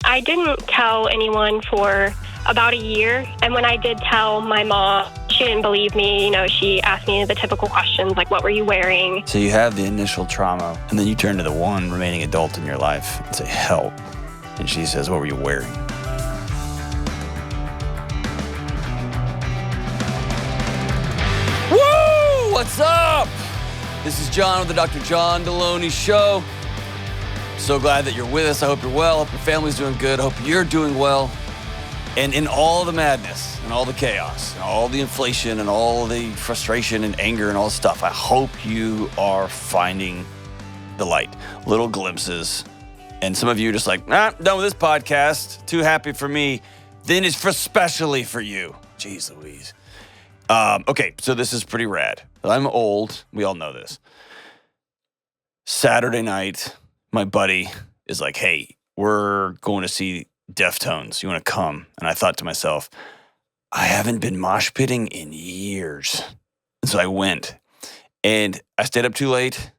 I didn't tell anyone for about a year. And when I did tell my mom, she didn't believe me. You know, she asked me the typical questions like, what were you wearing? So you have the initial trauma, and then you turn to the one remaining adult in your life and say, help. And she says, what were you wearing? Woo! What's up? This is John with the Dr. John Delony Show. So glad that you're with us. I hope you're well. Hope your family's doing good. Hope you're doing well. And in all the madness and all the chaos and all the inflation and all the frustration and anger and all the stuff, I hope you are finding the light, little glimpses. And some of you are just like, done with this podcast. Too happy for me. Then it's especially for you. Jeez Louise. Okay, so this is pretty rad. I'm old. We all know this. Saturday night, my buddy is like, hey, we're going to see Deftones. You want to come? And I thought to myself, I haven't been mosh pitting in years. And so I went. And I stayed up too late.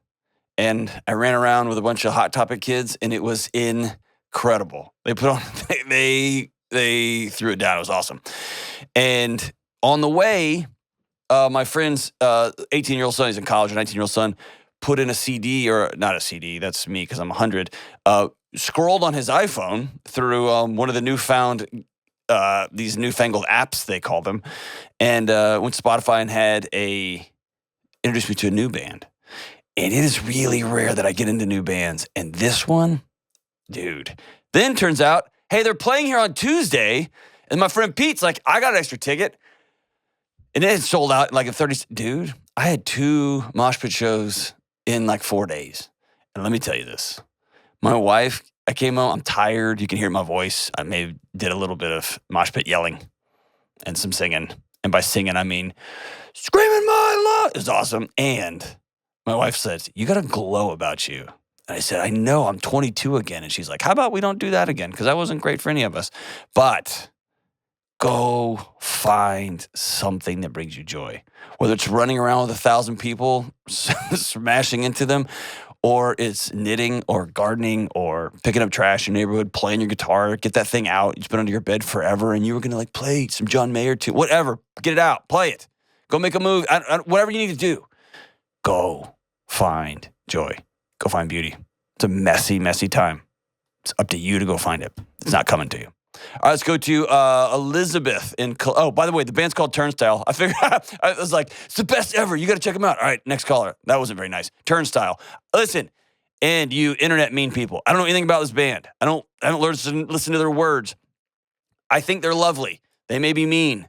And I ran around with a bunch of Hot Topic kids. And it was incredible. They put on, they threw it down. It was awesome. And on the way, my friend's 18-year-old son, he's in college, an 19-year-old son, put in a CD, or not a CD, that's me because I'm 100, scrolled on his iPhone through one of the these newfangled apps, they call them, and went to Spotify and introduced me to a new band. And it is really rare that I get into new bands. And this one, dude. Then turns out, hey, they're playing here on Tuesday, and my friend Pete's like, I got an extra ticket. And it had sold out in like a 30, dude, I had 2 mosh pit shows in like 4 days. And let me tell you this. My wife, I came home, I'm tired. You can hear my voice. I maybe did a little bit of mosh pit yelling and some singing. And by singing, I mean screaming my love. It was awesome. And my wife said, you got a glow about you. And I said, I know, I'm 22 again. And she's like, how about we don't do that again? Because that wasn't great for any of us. But go find something that brings you joy. Whether it's running around with 1,000 people, smashing into them, or it's knitting or gardening or picking up trash in your neighborhood, playing your guitar, get that thing out. It's been under your bed forever, and you were going to like play some John Mayer too. Whatever. Get it out. Play it. Go make a movie. Whatever you need to do. Go find joy. Go find beauty. It's a messy, messy time. It's up to you to go find it. It's not coming to you. All right, let's go to Elizabeth oh, by the way, the band's called Turnstile. I figured, I was like, it's the best ever. You got to check them out. All right, next caller. That wasn't very nice. Turnstile. Listen, and you internet mean people. I don't know anything about this band. I don't listen to their words. I think they're lovely. They may be mean.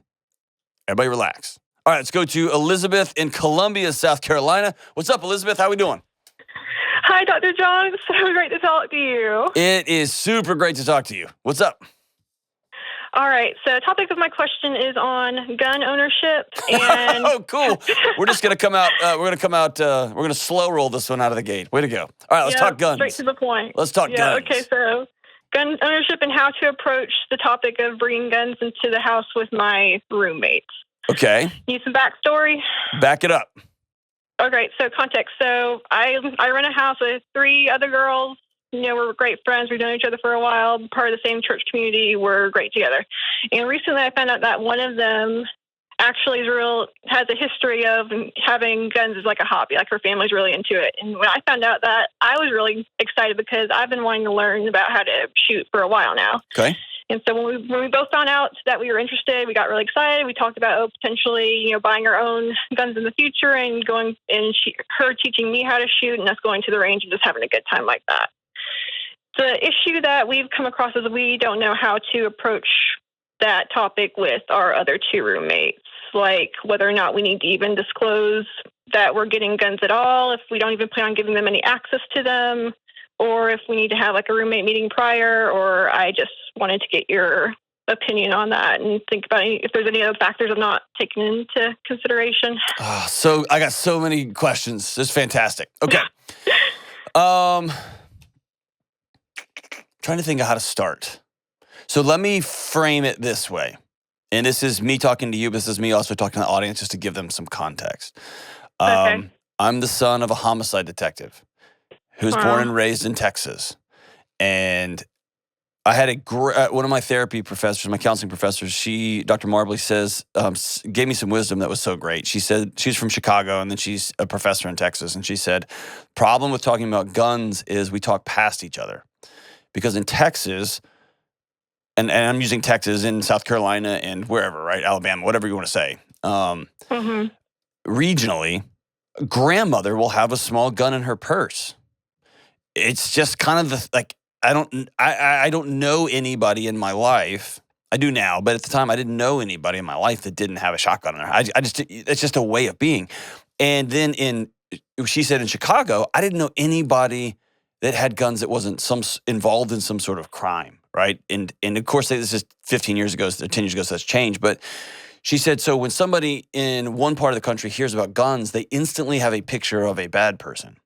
Everybody relax. All right, let's go to Elizabeth in Columbia, South Carolina. What's up, Elizabeth? How we doing? Hi, Dr. John. It's so great to talk to you. It is super great to talk to you. What's up? All right. So the topic of my question is on gun ownership. And oh, cool. We're just going to come out. We're going to slow roll this one out of the gate. Way to go. All right, let's talk guns. Straight to the point. Let's talk guns. Okay, so gun ownership and how to approach the topic of bringing guns into the house with my roommates. Okay. Need some backstory? Back it up. Okay, so context. So I run a house with 3 other girls. You know, we're great friends. We've known each other for a while, part of the same church community. We're great together. And recently I found out that one of them actually has a history of having guns as like a hobby, like her family's really into it. And when I found out that, I was really excited because I've been wanting to learn about how to shoot for a while now. Okay. And so when we both found out that we were interested, we got really excited. We talked about potentially, buying our own guns in the future and going and her teaching me how to shoot and us going to the range and just having a good time like that. The issue that we've come across is we don't know how to approach that topic with our other 2 roommates, like whether or not we need to even disclose that we're getting guns at all, if we don't even plan on giving them any access to them, or if we need to have like a roommate meeting prior, or I just wanted to get your opinion on that and think about if there's any other factors I'm not taking into consideration. So I got so many questions. This is fantastic. Okay. Trying to think of how to start. So let me frame it this way. And this is me talking to you, but this is me also talking to the audience just to give them some context. Okay. I'm the son of a homicide detective who was born and raised in Texas. And I had one of my therapy professors, my counseling professors, Dr. Marbley says, gave me some wisdom that was so great. She said, she's from Chicago and then she's a professor in Texas. And she said, problem with talking about guns is we talk past each other. Because in Texas, and I'm using Texas in South Carolina and wherever, right? Alabama, whatever you want to say. Regionally, grandmother will have a small gun in her purse. It's just kind of I don't know anybody in my life. I do now, but at the time I didn't know anybody in my life that didn't have a shotgun in her. It's just a way of being. And then she said in Chicago, I didn't know anybody that had guns that wasn't involved in some sort of crime, right? And of course, this is 15 years ago, 10 years ago, so that's changed. But she said, so when somebody in one part of the country hears about guns, they instantly have a picture of a bad person.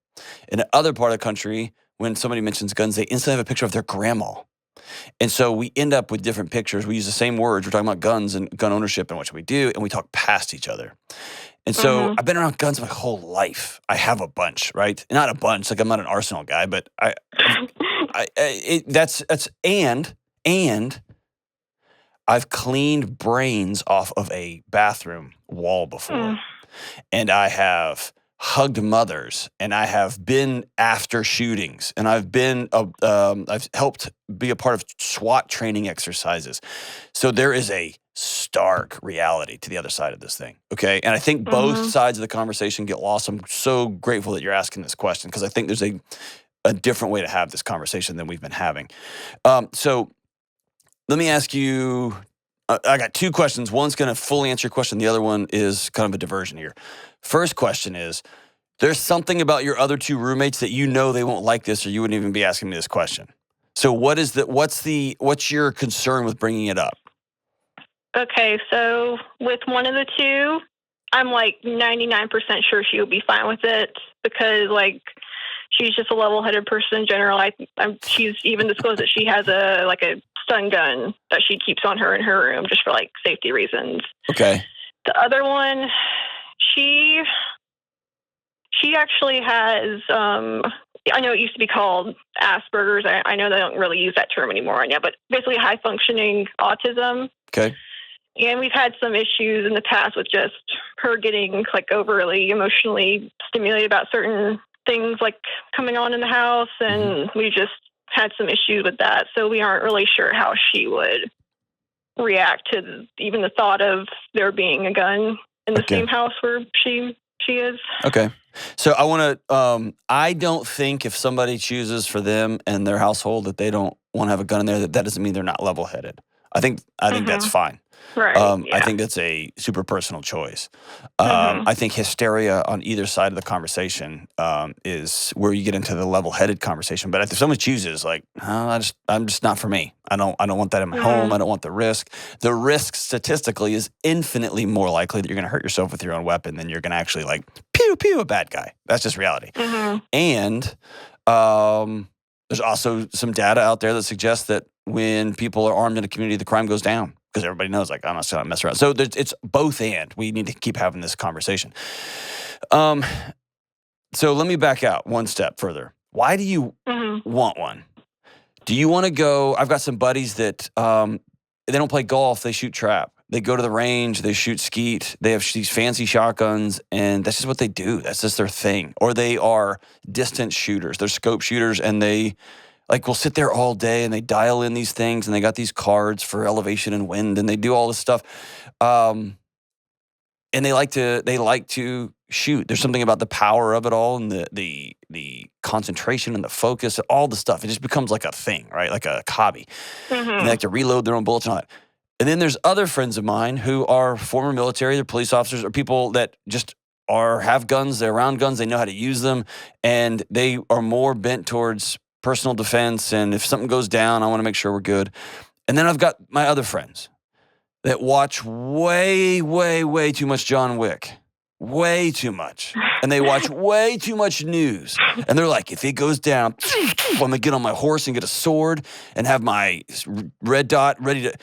In the other part of the country, when somebody mentions guns, they instantly have a picture of their grandma. And so we end up with different pictures. We use the same words. We're talking about guns and gun ownership and what should we do, and we talk past each other. And so I've been around guns my whole life. I have a bunch, right? Not a bunch, like I'm not an arsenal guy, but and I've cleaned brains off of a bathroom wall before. And I have hugged mothers, and I have been after shootings, and I've helped be a part of SWAT training exercises. So there is a stark reality to the other side of this thing, okay? And I think both sides of the conversation get lost. I'm so grateful that you're asking this question because I think there's a different way to have this conversation than we've been having. So let me ask you, I got two questions. One's going to fully answer your question. The other one is kind of a diversion here. First question is, there's something about your other two roommates that you know they won't like this or you wouldn't even be asking me this question. So what's your concern with bringing it up? Okay, so with one of the two, I'm like 99% sure she will be fine with it because like she's just a level-headed person in general. She's even disclosed that she has a stun gun that she keeps on her in her room just for like safety reasons. Okay. The other one, she actually has, I know it used to be called Asperger's. I know they don't really use that term anymore right now, but basically high-functioning autism. Okay. And we've had some issues in the past with just her getting like overly emotionally stimulated about certain things like coming on in the house. And we just had some issues with that. So we aren't really sure how she would react to even the thought of there being a gun in the same house where she is. Okay. So I want to, I don't think if somebody chooses for them and their household that they don't want to have a gun in there, that doesn't mean they're not level-headed. I think that's fine. Right. I think that's a super personal choice. I think hysteria on either side of the conversation is where you get into the level-headed conversation. But if someone chooses, like, oh, I'm just not for me. I don't want that in my home. I don't want the risk. The risk statistically is infinitely more likely that you're going to hurt yourself with your own weapon than you're going to actually like pew pew a bad guy. That's just reality. And there's also some data out there that suggests that when people are armed in a community, the crime goes down. Because everybody knows, like, I'm not going to mess around. So it's both and. We need to keep having this conversation. So let me back out one step further. Why do you want one? Do you want to go? I've got some buddies that they don't play golf. They shoot trap. They go to the range. They shoot skeet. They have these fancy shotguns, and that's just what they do. That's just their thing. Or they are distance shooters. They're scope shooters, and they will sit there all day and they dial in these things and they got these cards for elevation and wind and they do all this stuff. And they like to shoot. There's something about the power of it all and the concentration and the focus, all the stuff. It just becomes like a thing, right? Like a hobby. And they like to reload their own bullets and all that. And then there's other friends of mine who are former military, they're police officers, or people that just have guns, they're around guns, they know how to use them, and they are more bent towards personal defense, and if something goes down, I want to make sure we're good. And then I've got my other friends that watch way, way, way too much John Wick. Way too much. And they watch way too much news. And they're like, if it goes down, I'm going to get on my horse and get a sword and have my red dot ready to...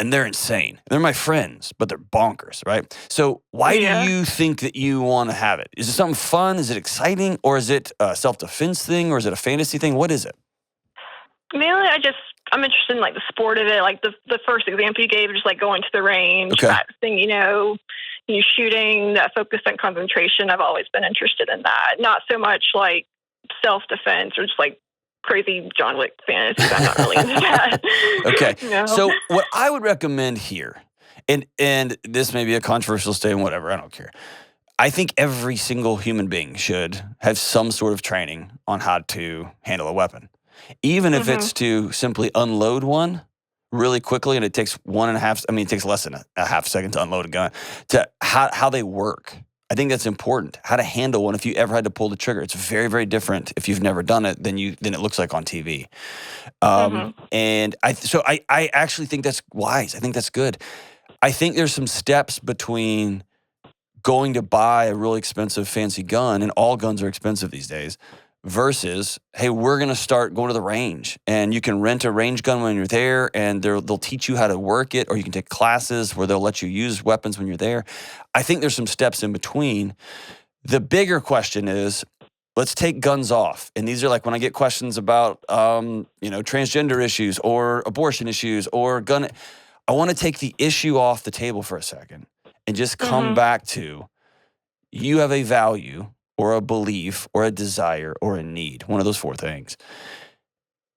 And they're insane. They're my friends, but they're bonkers, right? So why do you think that you want to have it? Is it something fun? Is it exciting? Or is it a self-defense thing? Or is it a fantasy thing? What is it? Mainly, I'm interested in like the sport of it. Like the first example you gave, just like going to the range, Okay. practicing, you shooting, that focus and concentration. I've always been interested in that. Not so much like self-defense or just like crazy John Wick fantasies. I'm not really into that. Okay. No. So what I would recommend here, and this may be a controversial statement, whatever, I don't care. I think every single human being should have some sort of training on how to handle a weapon. Even if it's to simply unload one really quickly, and it takes it takes less than a half second to unload a gun, to how they work. I think that's important. How to handle one if you ever had to pull the trigger. It's very, very different if you've never done it than it looks like on TV. And I actually think that's wise. I think that's good. I think there's some steps between going to buy a really expensive fancy gun, and all guns are expensive these days, versus, hey, we're going to start going to the range, and you can rent a range gun when you're there, and they'll teach you how to work it, or you can take classes where they'll let you use weapons when you're there. I think there's some steps in between. The bigger question is, let's take guns off. And these are like when I get questions about, transgender issues or abortion issues or gun. I want to take the issue off the table for a second and just come back to, you have a value or a belief or a desire or a need, one of those four things,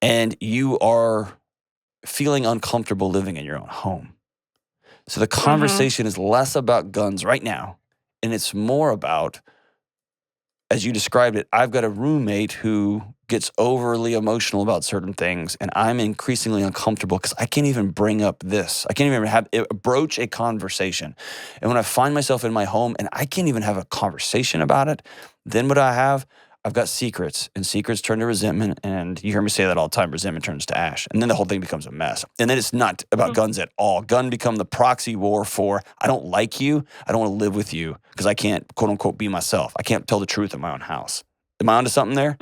and you are feeling uncomfortable living in your own home. So the conversation is less about guns right now, and it's more about, as you described it, I've got a roommate who gets overly emotional about certain things, and I'm increasingly uncomfortable because I can't even bring up this. I can't even broach a conversation. And when I find myself in my home and I can't even have a conversation about it, then what I have? I've got secrets, and secrets turn to resentment, and you hear me say that all the time, resentment turns to ash, and then the whole thing becomes a mess. And then it's not about guns at all. Gun become the proxy war for, I don't like you, I don't want to live with you, because I can't, quote unquote, be myself. I can't tell the truth in my own house. Am I onto something there?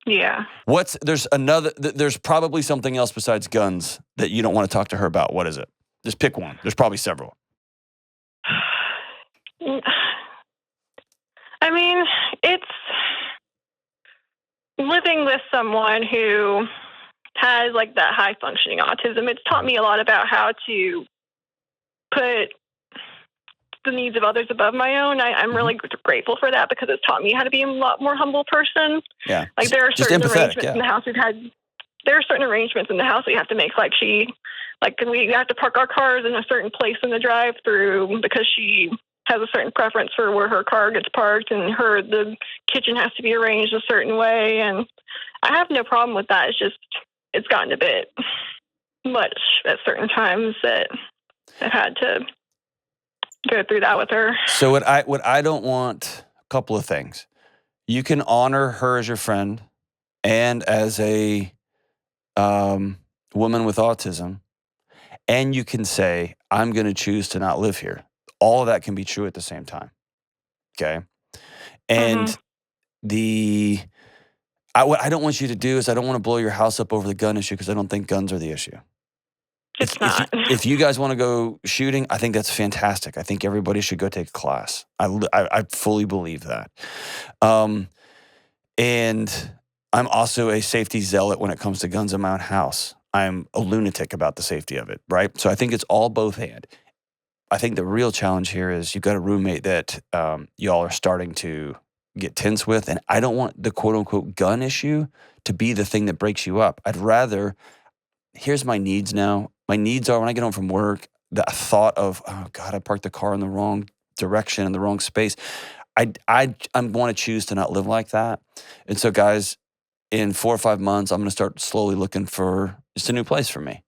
Yeah. There's probably something else besides guns that you don't want to talk to her about. What is it? Just pick one. There's probably several. I mean, it's living with someone who has like that high functioning autism. It's taught me a lot about how to put the needs of others above my own. I'm really grateful for that, because it's taught me how to be a lot more humble person. Yeah. Like there are certain arrangements in the house there are certain arrangements in the house we have to make. Like we have to park our cars in a certain place in the drive-through because she has a certain preference for where her car gets parked, and the kitchen has to be arranged a certain way. And I have no problem with that. It's just, it's gotten a bit much at certain times that I've had to go through that with her. So what I don't want, a couple of things. You can honor her as your friend and as a woman with autism, and you can say, I'm going to choose to not live here. All of that can be true at the same time. Okay. And what I don't want you to do is, I don't want to blow your house up over the gun issue, because I don't think guns are the issue. It's not. If you guys want to go shooting, I think that's fantastic. I think everybody should go take a class. I fully believe that. And I'm also a safety zealot when it comes to guns in my own house. I'm a lunatic about the safety of it, right? So I think it's all both and. I think the real challenge here is you've got a roommate that y'all are starting to get tense with, and I don't want the quote-unquote gun issue to be the thing that breaks you up. I'd rather, here's my needs now. My needs are, when I get home from work, the thought of, oh God, I parked the car in the wrong direction, in the wrong space. I want to choose to not live like that. And so guys, in 4 or 5 months, I'm going to start slowly looking for just a new place for me,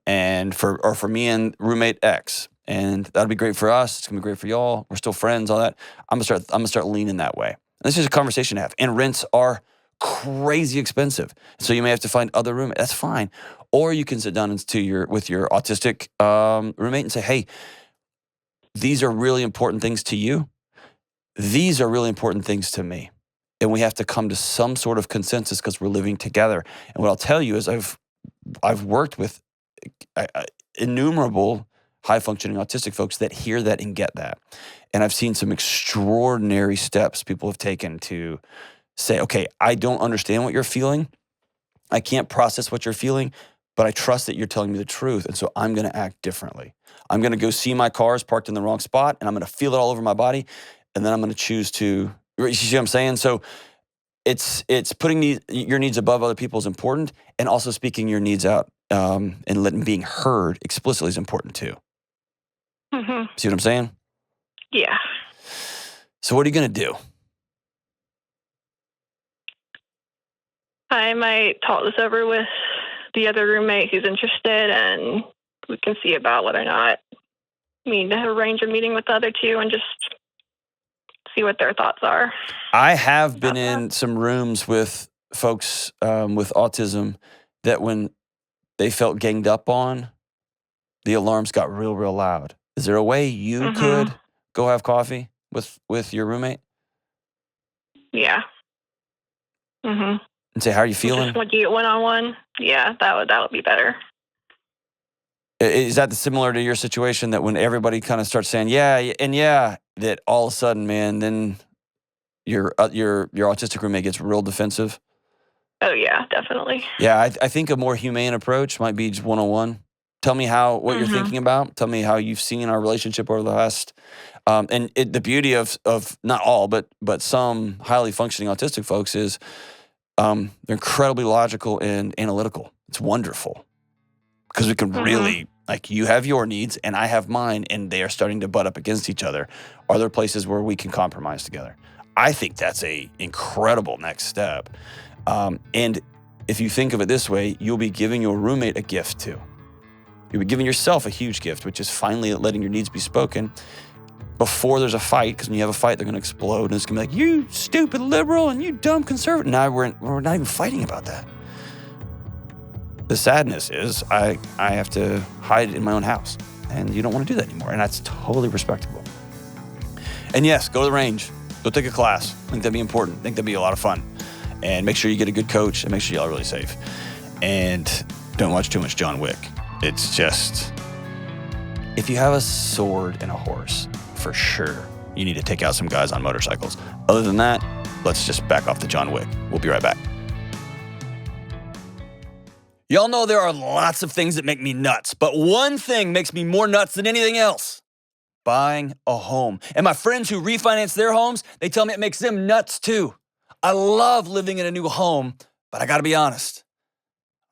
and for me and roommate X. And that'll be great for us. It's gonna be great for y'all. We're still friends, all that. I'm gonna start leaning that way. And this is a conversation to have. And rents are crazy expensive, so you may have to find other roommates. That's fine. Or you can sit down with your autistic roommate and say, hey, these are really important things to you. These are really important things to me, and we have to come to some sort of consensus because we're living together. And what I'll tell you is, I've worked with innumerable high-functioning autistic folks that hear that and get that. And I've seen some extraordinary steps people have taken to say, okay, I don't understand what you're feeling. I can't process what you're feeling, but I trust that you're telling me the truth. And so I'm going to act differently. I'm going to go see my cars parked in the wrong spot, and I'm going to feel it all over my body. And then I'm going to choose to, you see what I'm saying? So it's putting your needs above other people's important, and also speaking your needs out, and letting being heard explicitly is important too. Mm-hmm. See what I'm saying? Yeah. So what are you going to do? I might talk this over with the other roommate who's interested, and we can see about whether or not we need to arrange a meeting with the other two and just see what their thoughts are. I have been in some rooms with folks with autism that when they felt ganged up on, the alarms got real, real loud. Is there a way you could go have coffee with your roommate? Yeah. Mm-hmm. And say, how are you feeling? Just want you one-on-one. Yeah, that would be better. Is that similar to your situation, that when everybody kind of starts saying, that all of a sudden, man, then your autistic roommate gets real defensive? Oh, yeah, definitely. Yeah, I think a more humane approach might be just one-on-one. Tell me what you're thinking about. Tell me how you've seen our relationship over the last, the beauty of not all, but some highly functioning autistic folks is they're incredibly logical and analytical. It's wonderful because we can really, like, you have your needs and I have mine, and they are starting to butt up against each other. Are there places where we can compromise together? I think that's a incredible next step. And if you think of it this way, you'll be giving your roommate a gift too. You'll be giving yourself a huge gift, which is finally letting your needs be spoken before there's a fight. Because when you have a fight, they're going to explode, and it's going to be like, you stupid liberal and you dumb conservative. Now we're not even fighting about that. The sadness is I have to hide in my own house, and you don't want to do that anymore, and that's totally respectable. And yes, go to the range. Go take a class. I think that'd be important. I think that'd be a lot of fun. And make sure you get a good coach, and make sure y'all are really safe. And don't watch too much John Wick. It's just, if you have a sword and a horse, for sure, you need to take out some guys on motorcycles. Other than that, let's just back off the John Wick. We'll be right back. Y'all know there are lots of things that make me nuts, but one thing makes me more nuts than anything else: buying a home. And my friends who refinance their homes, they tell me it makes them nuts too. I love living in a new home, but I gotta be honest,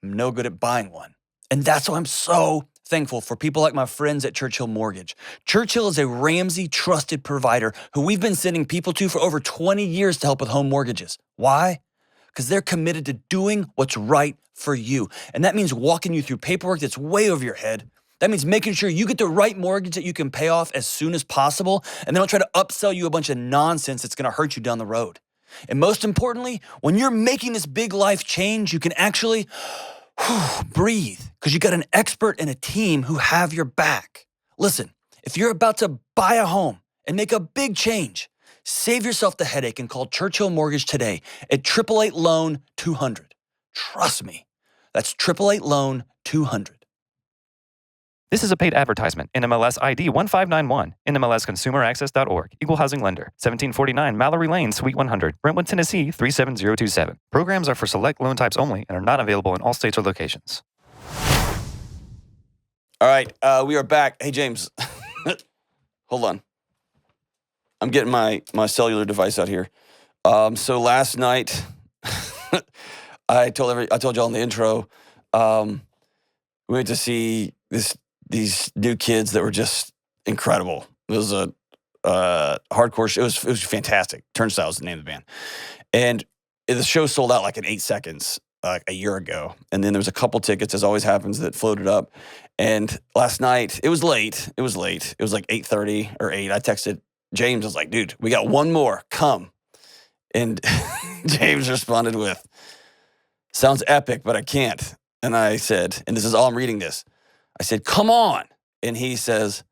I'm no good at buying one. And that's why I'm so thankful for people like my friends at Churchill Mortgage. Churchill is a Ramsey trusted provider who we've been sending people to for over 20 years to help with home mortgages. Why? Because they're committed to doing what's right for you. And that means walking you through paperwork that's way over your head. That means making sure you get the right mortgage that you can pay off as soon as possible, and they don't try to upsell you a bunch of nonsense that's gonna hurt you down the road. And most importantly, when you're making this big life change, you can actually breathe, because you got an expert and a team who have your back. Listen, if you're about to buy a home and make a big change, save yourself the headache and call Churchill Mortgage today at 888-LOAN-200. Trust me, that's 888-LOAN-200. This is a paid advertisement. NMLS ID 1591. NMLSConsumerAccess.org. Equal housing lender. 1749 Mallory Lane, Suite 100. Brentwood, Tennessee 37027. Programs are for select loan types only and are not available in all states or locations. All right, we are back. Hey, James. Hold on. I'm getting my cellular device out here. So last night, I told y'all in the intro, we went to see these new kids that were just incredible. It was a hardcore show. It was fantastic. Turnstile is the name of the band. And the show sold out like in 8 seconds, like a year ago. And then there was a couple tickets, as always happens, that floated up. And last night, it was late. It was like 8:30 or 8. I texted James. I was like, dude, we got one more. Come. And James responded with, sounds epic, but I can't. And I said, and this is all I'm reading this, I said, come on. And he says,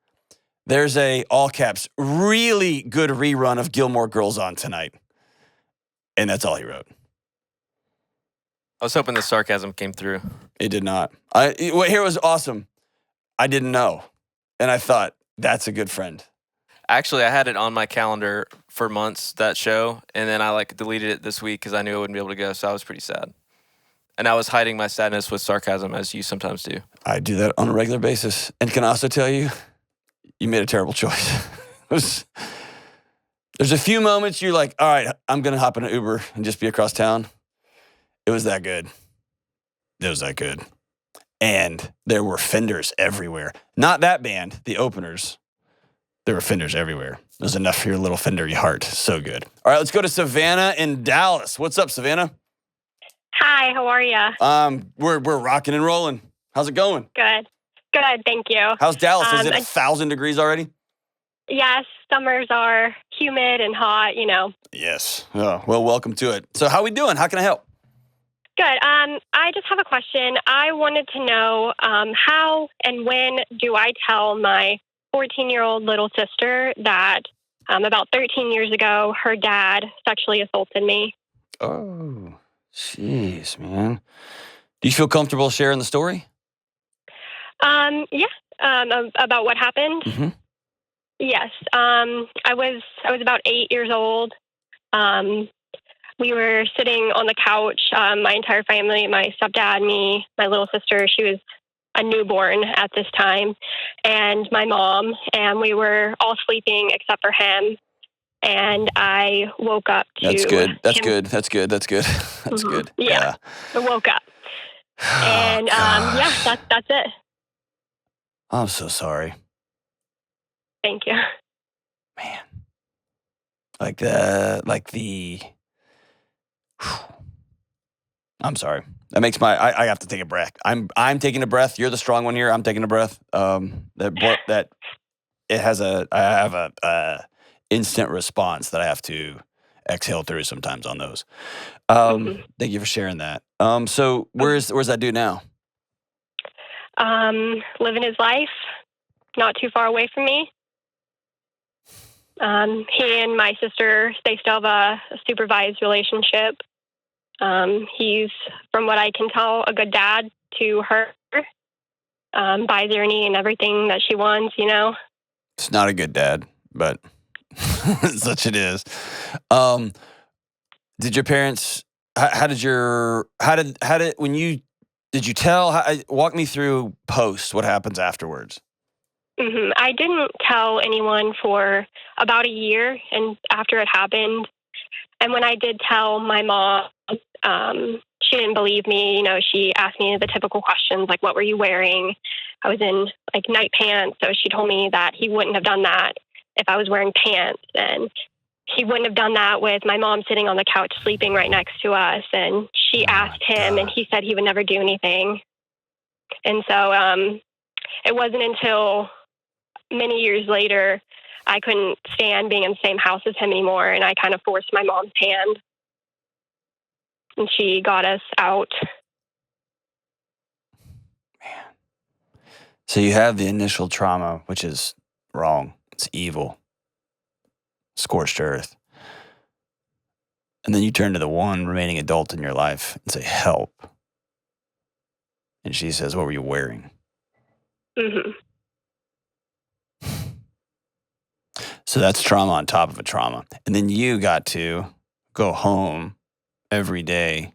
there's a, all caps, really good rerun of Gilmore Girls on tonight. And that's all he wrote. I was hoping the sarcasm came through. It did not. Here was awesome. I didn't know. And I thought, that's a good friend. Actually, I had it on my calendar for months, that show, and then I deleted it this week because I knew I wouldn't be able to go, so I was pretty sad. And I was hiding my sadness with sarcasm, as you sometimes do. I do that on a regular basis. And can I also tell you, you made a terrible choice. There's a few moments you're like, all right, I'm going to hop in an Uber and just be across town. It was that good. It was that good. And there were fenders everywhere. Not that band, the openers. There were fenders everywhere. It was enough for your little fendery heart. So good. All right, let's go to Savannah in Dallas. What's up, Savannah? Hi, how are you? We're rocking and rolling. How's it going? Good. Good, thank you. How's Dallas? Is it 1,000 degrees already? Yes, summers are humid and hot, Yes. Oh, well, welcome to it. So how we doing? How can I help? Good. I just have a question. I wanted to know how and when do I tell my 14-year-old little sister that about 13 years ago, her dad sexually assaulted me? Oh, jeez, man. Do you feel comfortable sharing the story? Yeah. About what happened? Mm-hmm. Yes. I was about 8 years old. We were sitting on the couch, my entire family, my stepdad, me, my little sister. She was a newborn at this time, and my mom, and we were all sleeping except for him. And I woke up to That's good. That's him. good. That's good. That's good. That's Mhm. good. Yeah. I woke up. And gosh. that's it. I'm so sorry, Thank you. man. Whew. I'm sorry. That makes I have to take a breath. I'm taking a breath. You're the strong one here. I'm taking a breath. I have a instant response that I have to exhale through sometimes on those. Thank you for sharing that. So where's that dude now? Living his life, not too far away from me. He and my sister, they still have a supervised relationship. He's, from what I can tell, a good dad to her. Buys her any and everything that she wants, It's not a good dad, but such it is. Did your parents? Did you tell? Walk me through post. What happens afterwards? I didn't tell anyone for about a year, and after it happened, and when I did tell my mom, she didn't believe me. She asked me the typical questions like, "What were you wearing?" I was in like night pants, so she told me that he wouldn't have done that if I was wearing pants, and he wouldn't have done that with my mom sitting on the couch sleeping right next to us. And she asked him, and he said he would never do anything. And so it wasn't until many years later I couldn't stand being in the same house as him anymore, and I kind of forced my mom's hand, and she got us out. Man. So you have the initial trauma, which is wrong. It's evil. Scorched earth. And then you turn to the one remaining adult in your life and say, help. And she says, what were you wearing? Mm-hmm. So that's trauma on top of a trauma. And then you got to go home every day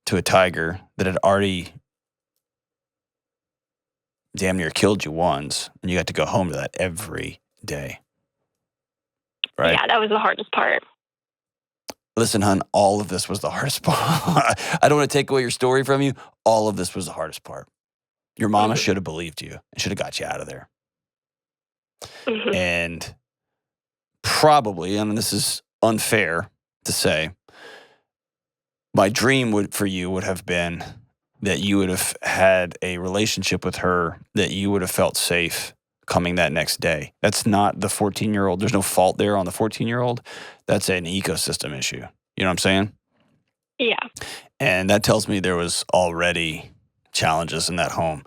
to a tiger that had already damn near killed you once. And you got to go home to that every day. Right? Yeah, that was the hardest part. Listen, hon, all of this was the hardest part. I don't want to take away your story from you. All of this was the hardest part. Your mama should have believed you and should have got you out of there. Mm-hmm. And probably, and this is unfair to say, my dream for you would have been that you would have had a relationship with her, that you would have felt safe coming that next day. That's not the 14-year-old. There's no fault there on the 14-year-old. That's an ecosystem issue. You know what I'm saying? Yeah. And that tells me there was already challenges in that home.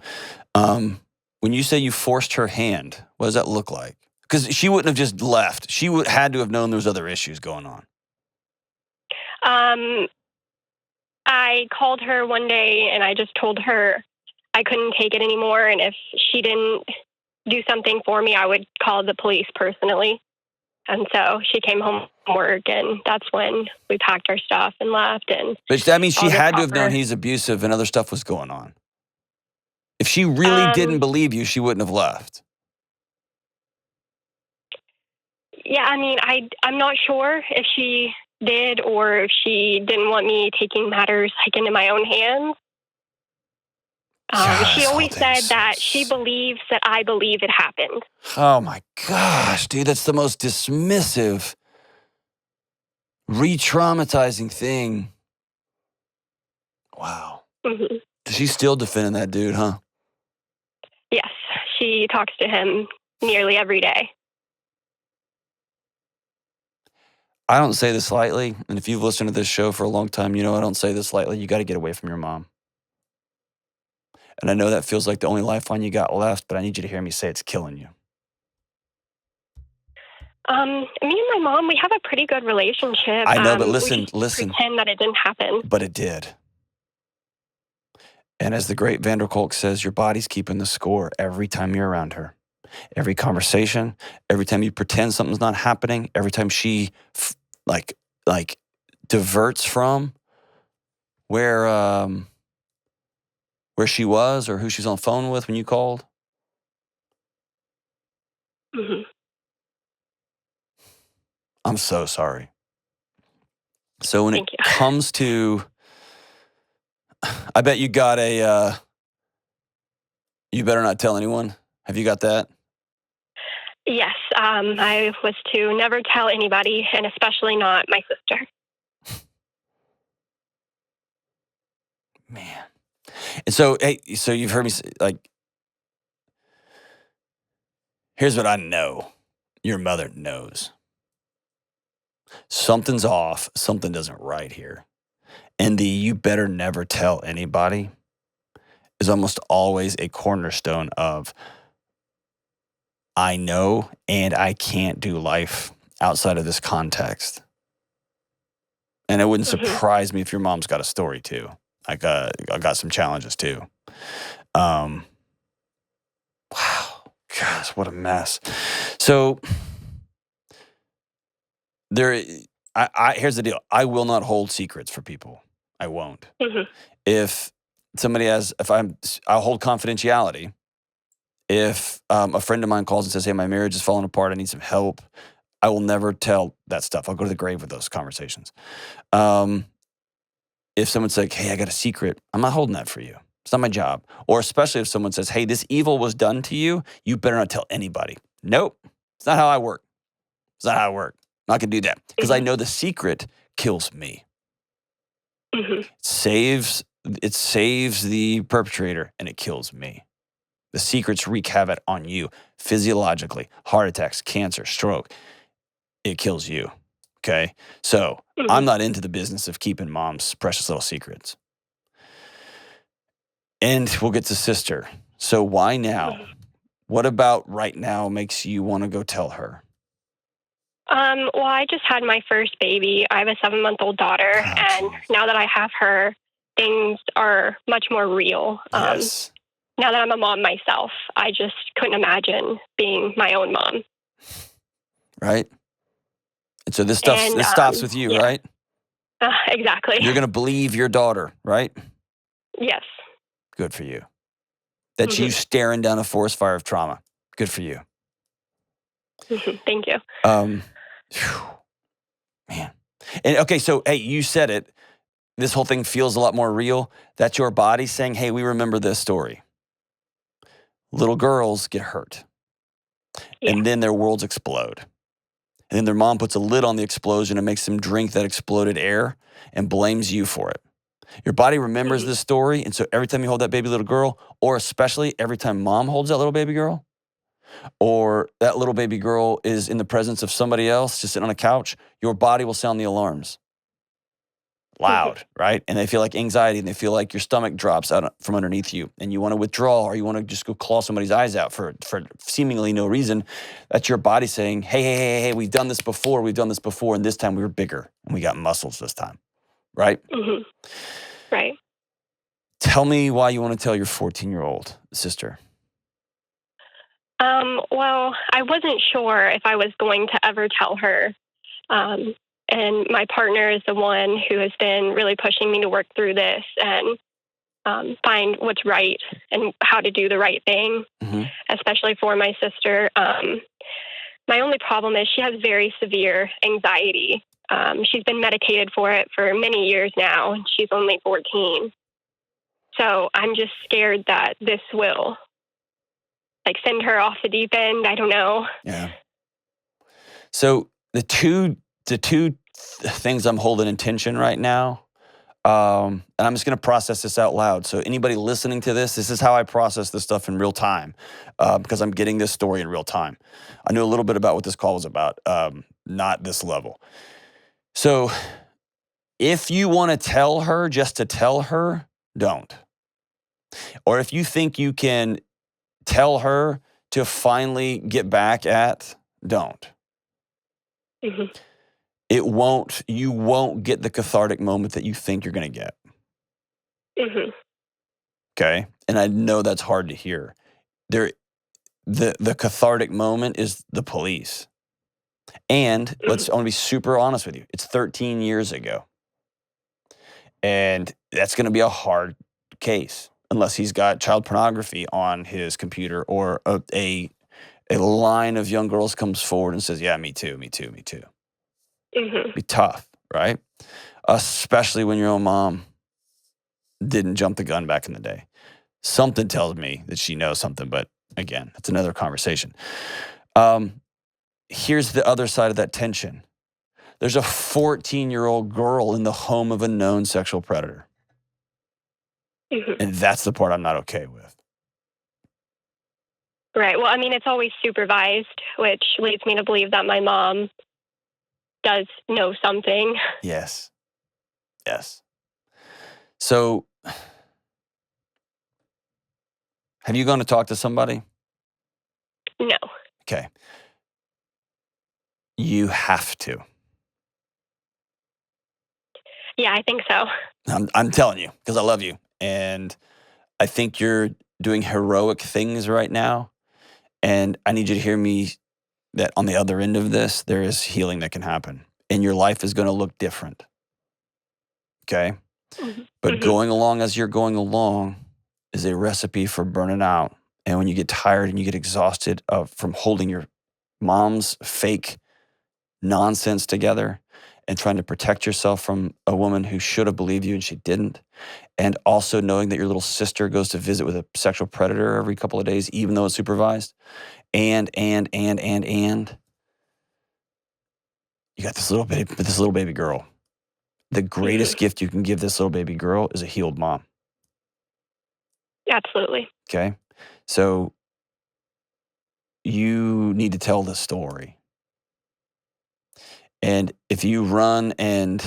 When you say you forced her hand, what does that look like? Because she wouldn't have just left. She had to have known there was other issues going on. I called her one day and I just told her I couldn't take it anymore. And if she didn't do something for me, I would call the police personally. And so she came home from work, and that's when we packed our stuff and left. And But that means she I'll just had to tell have known her. he's abusive and other stuff was going on. If she really didn't believe you, she wouldn't have left. Yeah, I mean, I'm not sure if she did or if she didn't want me taking matters like into my own hands. God, She this whole always thing said is that she believes that I believe it happened. Oh my gosh, dude, that's the most dismissive, re-traumatizing thing. Wow. Hmm. She's still defending that dude, huh? Yes, she talks to him nearly every day. I don't say this lightly, and if you've listened to this show for a long time, you know I don't say this lightly. You got to get away from your mom. And I know that feels like the only lifeline you got left, but I need you to hear me say it's killing you. Me and my mom, we have a pretty good relationship. I know, but We listen. just pretend that it didn't happen. But it did. And as the great Vander Kolk says, your body's keeping the score every time you're around her. Every conversation, every time you pretend something's not happening, every time she like diverts from where she was or who she's on the phone with when you called. Hmm. I'm so sorry. So when Thank it you. comes to, I bet you got a, you better not tell anyone. Have you got that? Yes, I was to never tell anybody, and especially not my sister. Man. And so, hey, so you've heard me say, like, here's what I know. Your mother knows. Something's off. Something doesn't right here. And the you better never tell anybody is almost always a cornerstone of I know and I can't do life outside of this context. And it wouldn't surprise me if your mom's got a story too. I got some challenges too. Wow, gosh, what a mess. So here's the deal. I will not hold secrets for people. I won't. Hmm. If somebody I'll hold confidentiality. If a friend of mine calls and says, hey, my marriage is falling apart, I need some help, I will never tell that stuff. I'll go to the grave with those conversations. If someone's like, hey, I got a secret, I'm not holding that for you. It's not my job. Or especially if someone says, hey, this evil was done to you, you better not tell anybody. Nope. It's not how I work. It's not how I work. I'm not going to do that because I know the secret kills me. Hmm. It saves the perpetrator and it kills me. The secrets wreak havoc on you physiologically, heart attacks, cancer, stroke. It kills you. Okay. So I'm not into the business of keeping mom's precious little secrets. And we'll get to sister. So why now? What about right now makes you want to go tell her? Well, I just had my first baby. I have a 7-month-old daughter, and now that I have her, things are much more real. Yes. Now that I'm a mom myself, I just couldn't imagine being my own mom. Right. And so this stops with you, right? Exactly. You're going to believe your daughter, right? Yes. Good for you. That's you staring down a forest fire of trauma. Good for you. Thank you. Man. And okay, so hey, you said it. This whole thing feels a lot more real. That's your body saying, hey, we remember this story. Little girls get hurt. Yeah. And then their worlds explode. And then their mom puts a lid on the explosion and makes them drink that exploded air and blames you for it. Your body remembers this story. And so every time you hold that baby little girl, or especially every time mom holds that little baby girl, or that little baby girl is in the presence of somebody else just sitting on a couch, your body will sound the alarms. Loud, right? And they feel like anxiety and they feel like your stomach drops out from underneath you and you want to withdraw or you want to just go claw somebody's eyes out for seemingly no reason. That's your body saying, hey, we've done this before, and this time we were bigger and we got muscles this time, right? Right. Tell me why you want to tell your 14-year-old sister. Well, I wasn't sure if I was going to ever tell her. And my partner is the one who has been really pushing me to work through this and find what's right and how to do the right thing, especially for my sister. My only problem is she has very severe anxiety. She's been medicated for it for many years now, and she's only 14. So I'm just scared that this will send her off the deep end. I don't know. Yeah. So the two things I'm holding in tension right now, and I'm just going to process this out loud. So anybody listening to this is how I process this stuff in real time, because I'm getting this story in real time. I knew a little bit about what this call was about, not this level. So if you want to tell her just to tell her, don't. Or if you think you can tell her to finally get back at, don't. Mm-hmm. You won't get the cathartic moment that you think you're going to get. Mm-hmm. Okay? And I know that's hard to hear. The cathartic moment is the police. And I want to be super honest with you. It's 13 years ago. And that's going to be a hard case unless he's got child pornography on his computer or a line of young girls comes forward and says, yeah, me too. Mm-hmm. Be tough, right? Especially when your own mom didn't jump the gun back in the day. Something tells me that she knows something, but again, it's another conversation. Here's the other side of that tension. There's a 14-year-old girl in the home of a known sexual predator. Mm-hmm. And that's the part I'm not okay with. Right. Well, I mean, it's always supervised, which leads me to believe that my mom does know something. Yes. So, have you gone to talk to somebody? No. Okay. You have to. Yeah, I think so. I'm telling you, because I love you. And I think you're doing heroic things right now. And I need you to hear me that on the other end of this, there is healing that can happen. And your life is going to look different. Okay? Mm-hmm. But going along as you're going along is a recipe for burning out. And when you get tired and you get exhausted from holding your mom's fake nonsense together and trying to protect yourself from a woman who should have believed you and she didn't, and also knowing that your little sister goes to visit with a sexual predator every couple of days, even though it's supervised, and you got this little baby girl. The greatest gift you can give this little baby girl is a healed mom. Absolutely. Okay? So you need to tell the story. And if you run and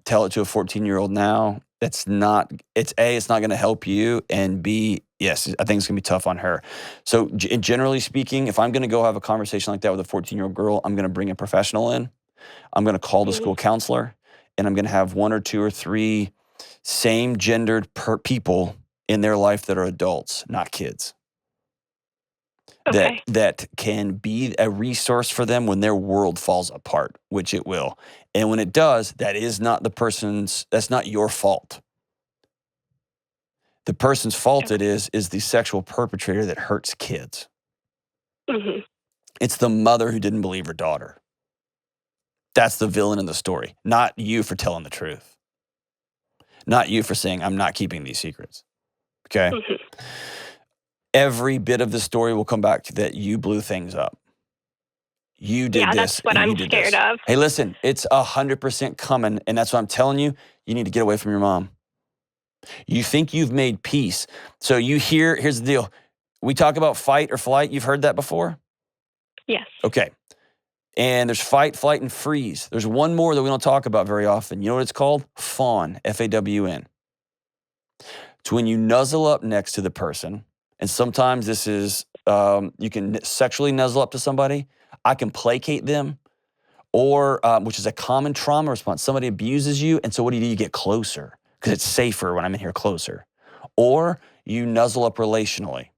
tell it to a 14-year-old now, it's not going to help you. And B, yes, I think it's going to be tough on her. So generally speaking, if I'm going to go have a conversation like that with a 14-year-old girl, I'm going to bring a professional in. I'm going to call the school counselor, and I'm going to have 1 or 2 or 3 same-gendered people in their life that are adults, not kids. Okay. That can be a resource for them when their world falls apart, which it will. And when it does, that's not your fault. The person's fault is the sexual perpetrator that hurts kids. Mm-hmm. It's the mother who didn't believe her daughter. That's the villain in the story, not you for telling the truth. Not you for saying, I'm not keeping these secrets. Okay? Mm-hmm. Every bit of the story will come back to that you blew things up. You did this. That's what I'm scared of. Hey, listen, it's 100% coming, and that's what I'm telling you. You need to get away from your mom. You think you've made peace. So here's the deal. We talk about fight or flight. You've heard that before? Yes. Okay. And there's fight, flight, and freeze. There's one more that we don't talk about very often. You know what it's called? Fawn, F-A-W-N. It's when you nuzzle up next to the person. And sometimes this is, you can sexually nuzzle up to somebody. I can placate them, or which is a common trauma response. Somebody abuses you, and so what do? You get closer because it's safer when I'm in here closer. Or you nuzzle up relationally.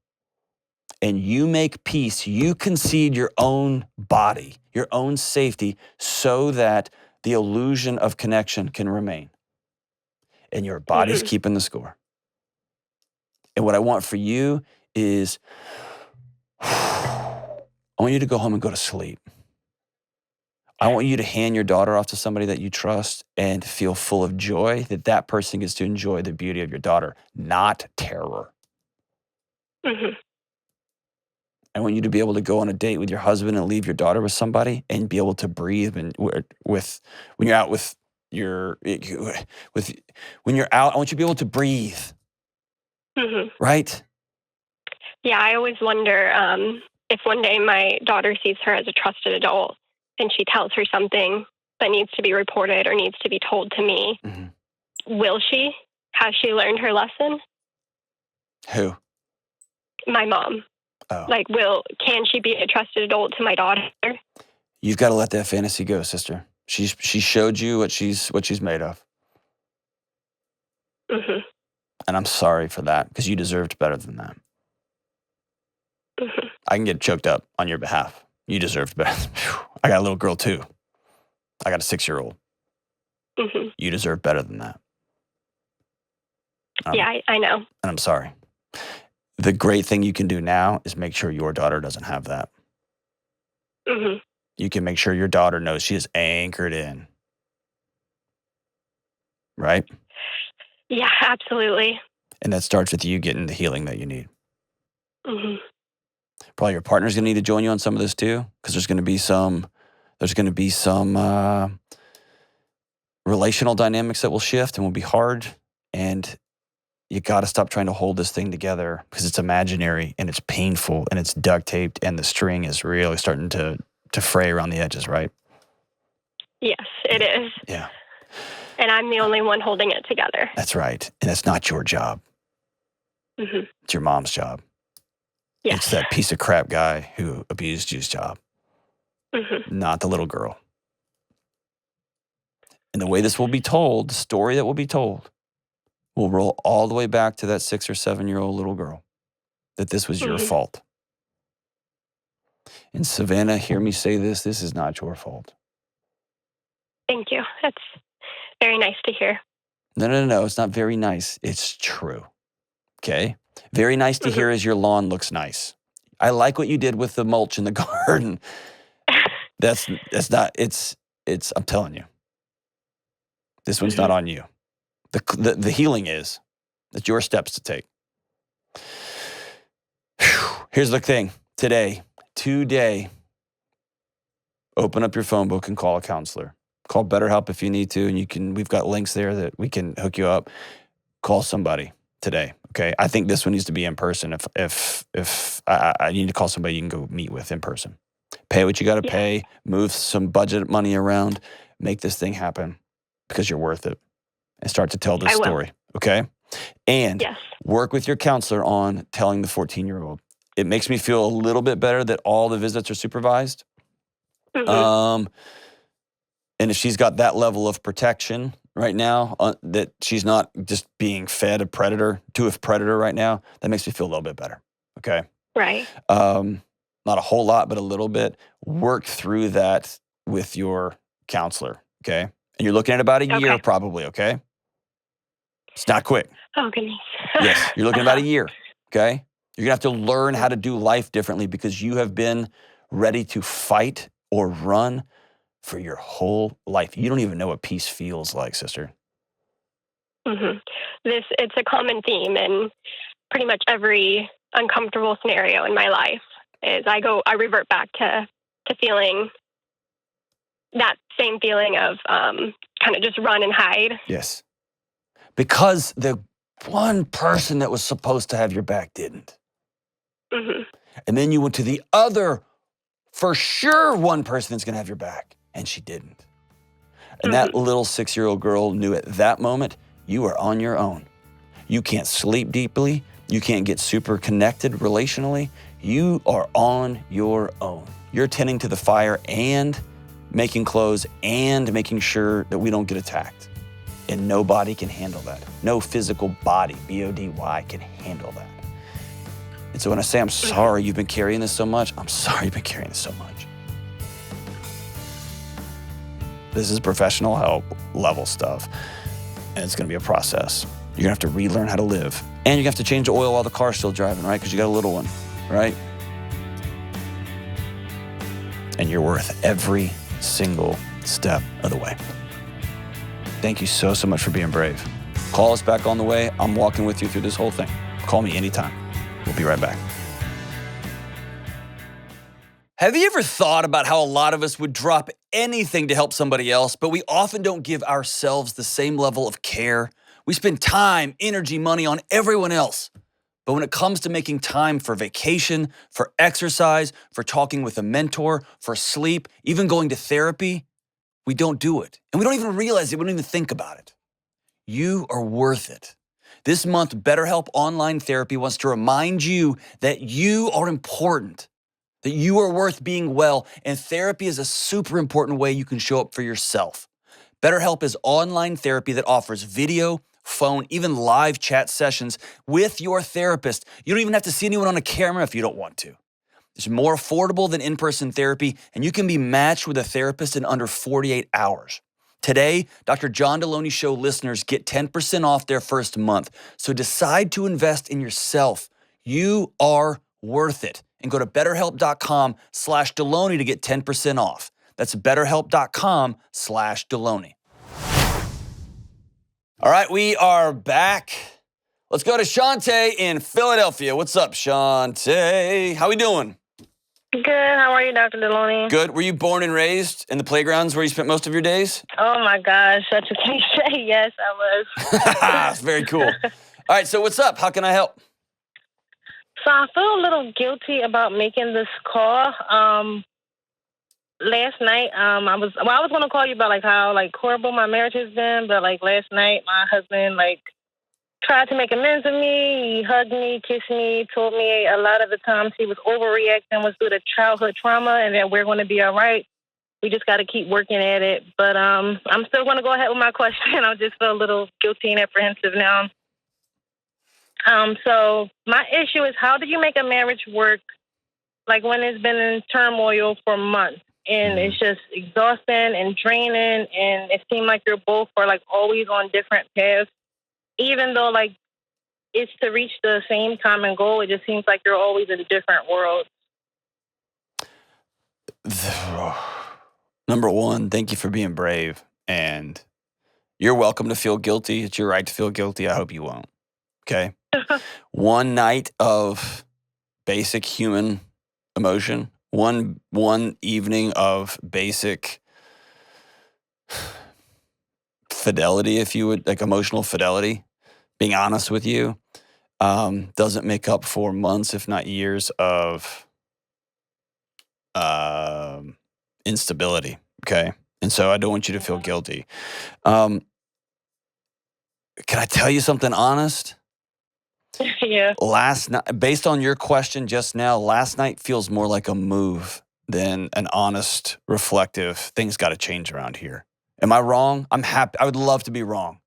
and you make peace, you concede your own body, your own safety, so that the illusion of connection can remain. And your body's keeping the score. And what I want for you is, I want you to go home and go to sleep. I want you to hand your daughter off to somebody that you trust and feel full of joy that that person gets to enjoy the beauty of your daughter, not terror. Mm-hmm. I want you to be able to go on a date with your husband and leave your daughter with somebody and be able to breathe when you're out with when you're out. I want you to be able to breathe. Mm-hmm. Right? Yeah, I always wonder if one day my daughter sees her as a trusted adult and she tells her something that needs to be reported or needs to be told to me, will she? Has she learned her lesson? Who? My mom. Oh. Like, can she be a trusted adult to my daughter? You've got to let that fantasy go, sister. She showed you what she's made of. Mm-hmm. And I'm sorry for that, because you deserved better than that. Mm-hmm. I can get choked up on your behalf. You deserved better. I got a little girl too. I got a 6-year-old. Mm-hmm. You deserve better than that. Yeah, I know. And I'm sorry. The great thing you can do now is make sure your daughter doesn't have that. Mm-hmm. You can make sure your daughter knows she is anchored in. Right? Yeah, absolutely. And that starts with you getting the healing that you need. Mm-hmm. Probably your partner's going to need to join you on some of this too, because there's going to be some relational dynamics that will shift and will be hard. And you got to stop trying to hold this thing together, because it's imaginary and it's painful and it's duct taped and the string is really starting to fray around the edges, right? Yes, it is. Yeah. And I'm the only one holding it together. That's right. And it's not your job. Mm-hmm. It's your mom's job. Yes. It's that piece of crap guy who abused you's job, not the little girl. And the way this will be told, the story that will be told, will roll all the way back to that 6 or 7-year-old little girl, that this was your fault. And Savannah, hear me say this is not your fault. Thank you. That's very nice to hear. No, it's not very nice. It's true. Okay? Very nice to hear is your lawn looks nice. I like what you did with the mulch in the garden. That's not, it's, I'm telling you. This one's not on you. The healing is, that's your steps to take. Here's the thing. Today, open up your phone book and call a counselor. Call BetterHelp if you need to, and we've got links there that we can hook you up. Call somebody today, okay? I think this one needs to be in person. If I need to call somebody you can go meet with in person. Pay what you got to pay, move some budget money around, make this thing happen, because you're worth it. And start to tell this story, okay? And work with your counselor on telling the 14-year-old. It makes me feel a little bit better that all the visits are supervised. And if she's got that level of protection right now, that she's not just being fed a predator right now, that makes me feel a little bit better, okay? Right. Not a whole lot, but a little bit. Work through that with your counselor, okay? And you're looking at about a year probably, okay? It's not quick. Oh, goodness. Yes, you're looking at about a year, okay? You're going to have to learn how to do life differently, because you have been ready to fight or run for your whole life. You don't even know what peace feels like, sister. It's a common theme in pretty much every uncomfortable scenario in my life. Is I revert back to feeling that same feeling of kind of just run and hide. Yes. Because the one person that was supposed to have your back didn't. And then you went to the other, for sure, one person that's going to have your back, and she didn't. And that little 6-year-old girl knew at that moment, you are on your own. You can't sleep deeply. You can't get super connected relationally. You are on your own. You're tending to the fire and making clothes and making sure that we don't get attacked. And nobody can handle that. No physical body, B-O-D-Y, can handle that. And so when I say, I'm sorry you've been carrying this so much, I'm sorry you've been carrying this so much. This is professional help level stuff. And it's going to be a process. You're going to have to relearn how to live. And you're going to have to change the oil while the car's still driving, right? Because you got a little one, right? And you're worth every single step of the way. Thank you so much for being brave. Call us back on the way. I'm walking with you through this whole thing. Call me anytime. We'll be right back. Have you ever thought about how a lot of us would drop anything to help somebody else, but we often don't give ourselves the same level of care? We spend time, energy, money on everyone else. But when it comes to making time for vacation, for exercise, for talking with a mentor, for sleep, even going to therapy, we don't do it. And we don't even realize it. We don't even think about it. You are worth it. This month, BetterHelp Online Therapy wants to remind you that you are important, that you are worth being well, and therapy is a super important way you can show up for yourself. BetterHelp is online therapy that offers video, phone, even live chat sessions with your therapist. You don't even have to see anyone on a camera if you don't want to. It's more affordable than in-person therapy, and you can be matched with a therapist in under 48 hours. Today, Dr. John Delony Show listeners get 10% off their first month. So decide to invest in yourself. You are worth it. And go to betterhelp.com/Delony to get 10% off. That's betterhelp.com/Delony. All right, we are back. Let's go to Shantae in Philadelphia. What's up, Shantae? How we doing? Good. How are you, Dr. Delony? Good. Were you born and raised in the playgrounds where you spent most of your days? Oh, my gosh. Such a cliche. Yes, I was. That's very cool. All right, so what's up? How can I help? So I feel a little guilty about making this call. Last night, I was going to call you about how horrible my marriage has been, but last night, my husband tried to make amends with me. He hugged me, kissed me, told me a lot of the times he was overreacting was due to childhood trauma and that we're going to be all right. We just got to keep working at it. But I'm still going to go ahead with my question. I just feel a little guilty and apprehensive now. So my issue is, how do you make a marriage work when it's been in turmoil for months? And it's just exhausting and draining, and it seems like you're both are always on different paths. Even though it's to reach the same common goal, it just seems like you're always in different worlds. Number one, thank you for being brave. And you're welcome to feel guilty. It's your right to feel guilty. I hope you won't. Okay? One night of basic human emotion, one evening of basic fidelity, if you would, emotional fidelity, being honest with you, doesn't make up for months, if not years, of instability, okay? And so I don't want you to feel guilty. Can I tell you something honest? Yeah. Last night, based on your question just now, last night feels more like a move than an honest, reflective, things got to change around here. Am I wrong? I'm happy. I would love to be wrong.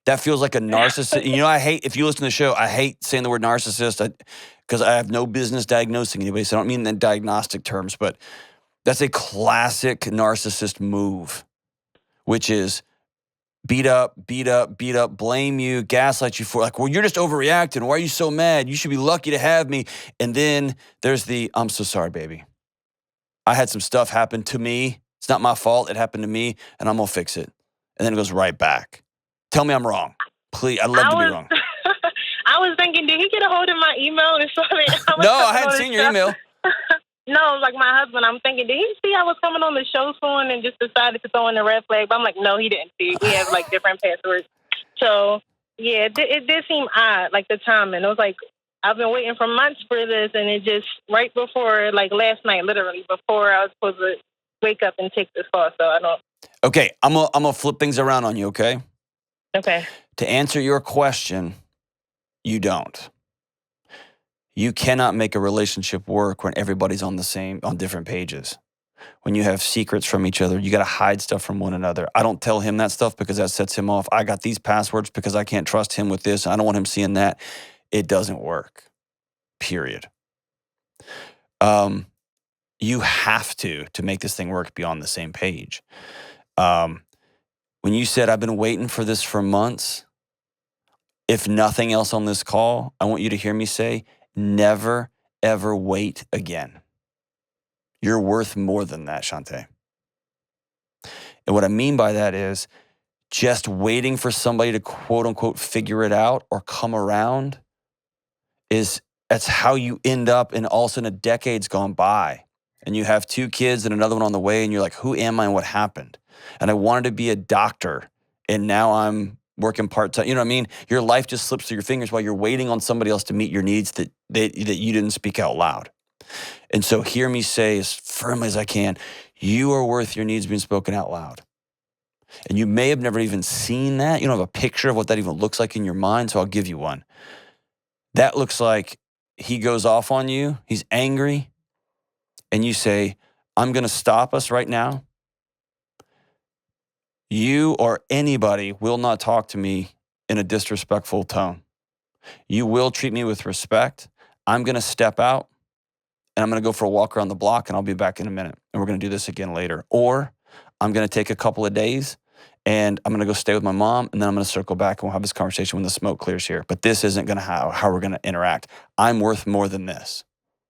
That feels like a narcissist. I hate, if you listen to the show, I hate saying the word narcissist because I have no business diagnosing anybody. So I don't mean in diagnostic terms, but that's a classic narcissist move, which is beat up, blame you, gaslight you for you're just overreacting. Why are you so mad? You should be lucky to have me. And then there's I'm so sorry, baby. I had some stuff happen to me. It's not my fault. It happened to me, and I'm going to fix it. And then it goes right back. Tell me I'm wrong. Please, I'd love to be wrong. I was thinking, did he get a hold of my email or something? No, I hadn't seen your email. No, my husband, I'm thinking, did he see I was coming on the show soon and just decided to throw in the red flag? But I'm like, no, he didn't see. We have different passwords. So, yeah, it did seem odd, the timing. It was I've been waiting for months for this, and it just right before, last night, literally, before I was supposed to wake up and take this call. So I don't. Okay, I'm gonna flip things around on you, okay? Okay. To answer your question, you don't. You cannot make a relationship work when everybody's on different pages. When you have secrets from each other, you got to hide stuff from one another. I don't tell him that stuff because that sets him off. I got these passwords because I can't trust him with this. I don't want him seeing that. It doesn't work. period. You have to make this thing work, be on the same page. When you said, I've been waiting for this for months, if nothing else on this call, I want you to hear me say, never, ever wait again. You're worth more than that, Shantae. And what I mean by that is just waiting for somebody to quote unquote figure it out or come around that's how you end up, and all of a sudden a decade's gone by and you have 2 kids and another one on the way and you're like, who am I and what happened? And I wanted to be a doctor and now I'm working part-time. You know what I mean? Your life just slips through your fingers while you're waiting on somebody else to meet your needs that you didn't speak out loud. And so hear me say as firmly as I can, you are worth your needs being spoken out loud. And you may have never even seen that. You don't have a picture of what that even looks like in your mind, so I'll give you one. That looks like he goes off on you, he's angry, and you say, I'm going to stop us right now. You or anybody will not talk to me in a disrespectful tone. You will treat me with respect. I'm going to step out and I'm going to go for a walk around the block and I'll be back in a minute. And we're going to do this again later. Or I'm going to take a couple of days and I'm going to go stay with my mom and then I'm going to circle back and we'll have this conversation when the smoke clears here. But this isn't going to how we're going to interact. I'm worth more than this.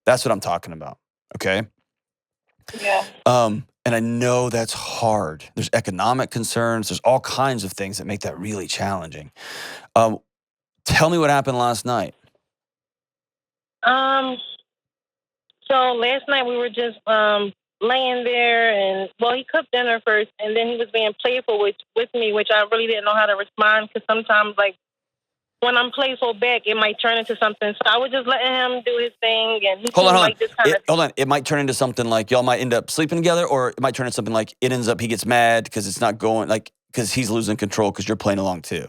That's what I'm talking about. Okay? Yeah. And I know that's hard. There's economic concerns. There's all kinds of things that make that really challenging. Tell me what happened last night. So last night we were just laying there, and he cooked dinner first, and then he was being playful with me, which I really didn't know how to respond because sometimes, like, when I'm playful back, it might turn into something. So I was just letting him do his thing, and he Hold on. like this kind of. Hold on. It might turn into something like y'all might end up sleeping together, or it might turn into something like it ends up he gets mad because it's not going, like, because he's losing control because you're playing along too.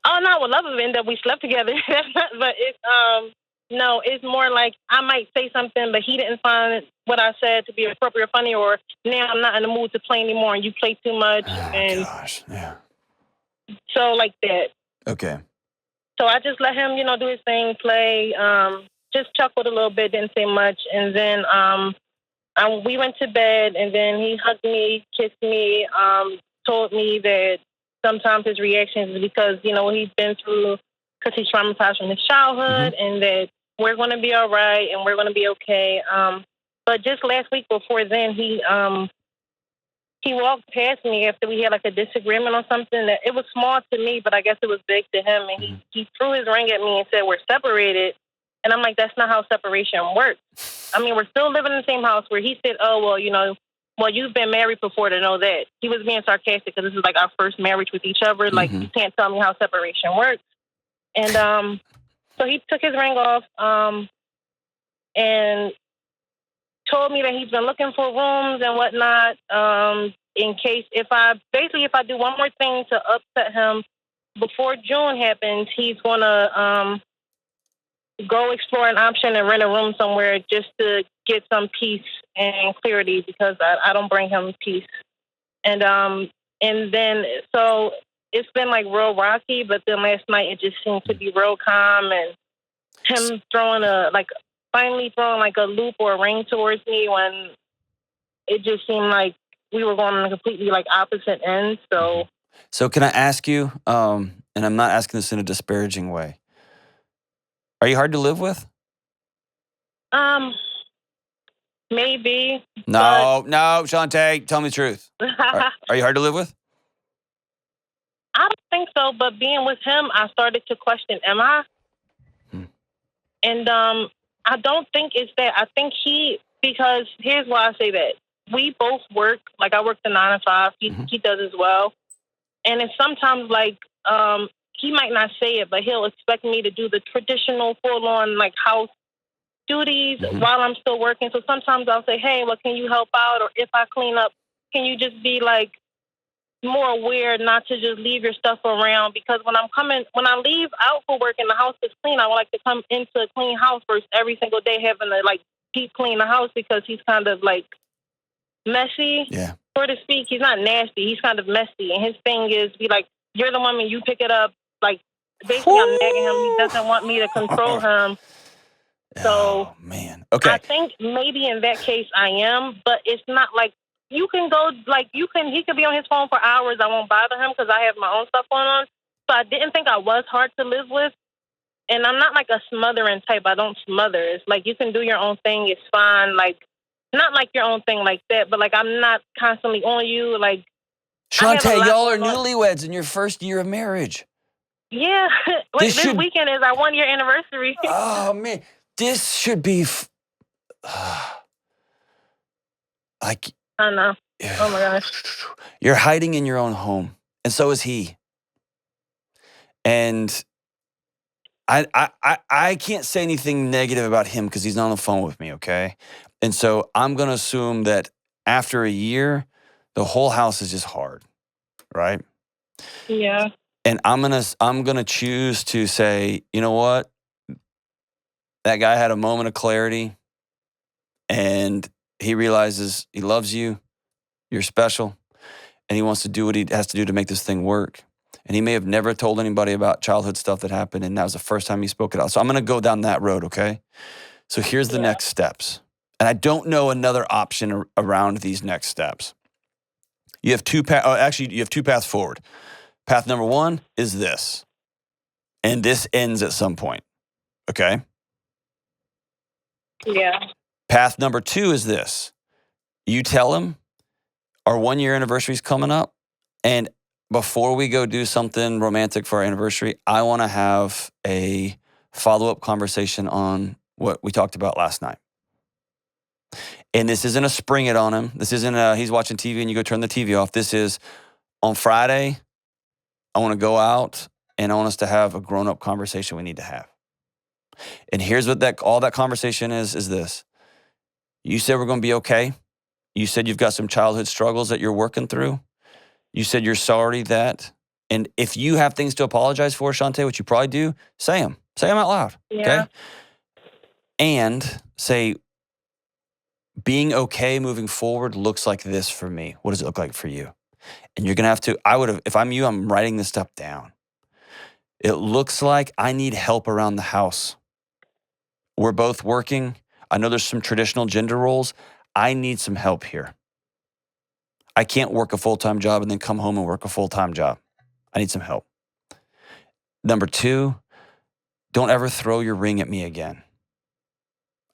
Oh no, I would love it that we slept together, but it's no, it's more like I might say something, but he didn't find what I said to be appropriate or funny, or now I'm not in the mood to play anymore, and you play too much, and gosh, yeah. So like that. Okay. So I just let him, do his thing, play, just chuckled a little bit, didn't say much. And then we went to bed, and then he hugged me, kissed me, told me that sometimes his reactions is because, he's been through, because he's traumatized from his childhood, and that we're going to be all right and we're going to be okay. But just last week before then, he walked past me after we had like a disagreement on something that it was small to me, but I guess it was big to him. And he threw his ring at me and said, we're separated. And I'm like, that's not how separation works. I mean, we're still living in the same house, where he said, oh, well, you've been married before to know that. He was being sarcastic because this is like our first marriage with each other. Like, you can't tell me how separation works. And so he took his ring off and told me that he's been looking for rooms and whatnot, in case if I do one more thing to upset him before June happens, he's gonna go explore an option and rent a room somewhere just to get some peace and clarity, because I don't bring him peace. And then so it's been like real rocky, but then last night it just seemed to be real calm, and him finally throwing like a loop or a ring towards me when it just seemed like we were going on a completely like opposite ends. So can I ask you, and I'm not asking this in a disparaging way, are you hard to live with? Maybe. No, Shantae, tell me the truth. Are you hard to live with? I don't think so, but being with him, I started to question, am I? And I don't think it's that. I think because here's why I say that. We both work, like I work the 9 to 5. He does as well. And it's sometimes like, he might not say it, but he'll expect me to do the traditional full-on like house duties while I'm still working. So sometimes I'll say, hey, well, can you help out? Or if I clean up, can you just be like more aware not to just leave your stuff around? Because when I leave out for work and the house is clean, I would like to come into a clean house first every single day, having to like deep clean the house, because he's kind of like messy, so to speak. He's not nasty. He's kind of messy. And his thing is be like, you're the woman, you pick it up. Like, basically, I'm nagging him. He doesn't want me to control him. So, oh man. Okay. I think maybe in that case I am, but it's not like you can go, like he could be on his phone for hours. I won't bother him because I have my own stuff going on. So I didn't think I was hard to live with. And I'm not like a smothering type. I don't smother. It's like you can do your own thing. It's fine. Like, not like your own thing like that, but like I'm not constantly on you. Like, Shantae, y'all are newlyweds in your first year of marriage. Yeah. This weekend is our 1 year anniversary. Oh, man. This should be like. I know. Oh, my gosh. You're hiding in your own home, and so is he. And I can't say anything negative about him because he's not on the phone with me, okay? And so I'm going to assume that after a year, the whole house is just hard, right? Yeah. And I'm gonna choose to say, you know what? That guy had a moment of clarity, and he realizes he loves you, you're special, and he wants to do what he has to do to make this thing work. And he may have never told anybody about childhood stuff that happened, and that was the first time he spoke it out. So I'm gonna go down that road, okay? So here's the next steps. And I don't know another option around these next steps. You have two paths forward. Path number one is this. And this ends at some point. Okay? Yeah. Path number two is this. You tell him our 1 year anniversary is coming up. And before we go do something romantic for our anniversary, I want to have a follow-up conversation on what we talked about last night. And this isn't a spring it on him. This isn't he's watching TV and you go turn the TV off. This is on Friday, I want to go out and I want us to have a grown-up conversation we need to have. And here's what all that conversation is this. You said we're going to be okay. You said you've got some childhood struggles that you're working through. You said you're sorry that. And if you have things to apologize for, Shantae, which you probably do, say them. Say them out loud. Yeah. Okay? And say, being okay moving forward looks like this for me. What does it look like for you? And you're going to have to, if I'm you, I'm writing this stuff down. It looks like I need help around the house. We're both working. I know there's some traditional gender roles. I need some help here. I can't work a full-time job and then come home and work a full-time job. I need some help. Number two, don't ever throw your ring at me again.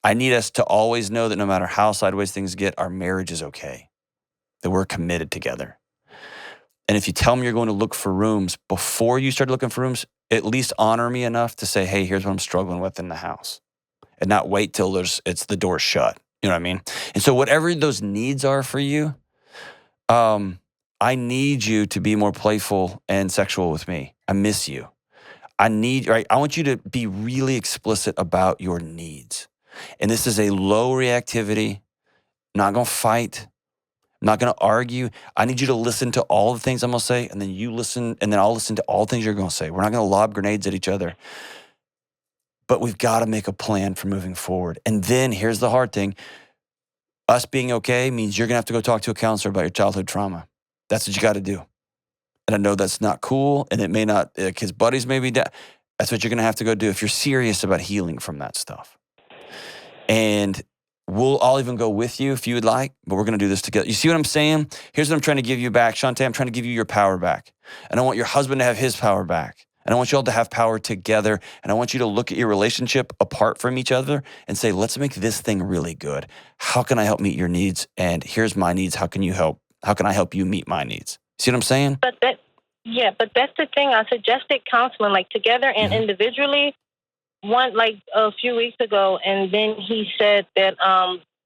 I need us to always know that no matter how sideways things get, our marriage is okay, that we're committed together. And if you tell me you're going to look for rooms, before you start looking for rooms, at least honor me enough to say, hey, here's what I'm struggling with in the house. And not wait till the door's shut. You know what I mean? And so whatever those needs are for you, I need you to be more playful and sexual with me. I miss you. I want you to be really explicit about your needs. And this is a low reactivity. I'm not going to fight. I'm not going to argue. I need you to listen to all the things I'm going to say, and then you listen, and then I'll listen to all the things you're going to say. We're not going to lob grenades at each other. But we've got to make a plan for moving forward. And then here's the hard thing. Us being okay means you're going to have to go talk to a counselor about your childhood trauma. That's what you got to do. And I know that's not cool, and it may not, his buddies may be dead. That's what you're going to have to go do if you're serious about healing from that stuff. And I'll even go with you if you would like, but we're going to do this together. You see what I'm saying? Here's what I'm trying to give you back. Shantae, I'm trying to give you your power back. And I want your husband to have his power back. And I want you all to have power together. And I want you to look at your relationship apart from each other and say, let's make this thing really good. How can I help meet your needs? And here's my needs. How can you help? How can I help you meet my needs? See what I'm saying? But that's the thing. I suggested counseling, like together and individually, a few weeks ago, and then he said that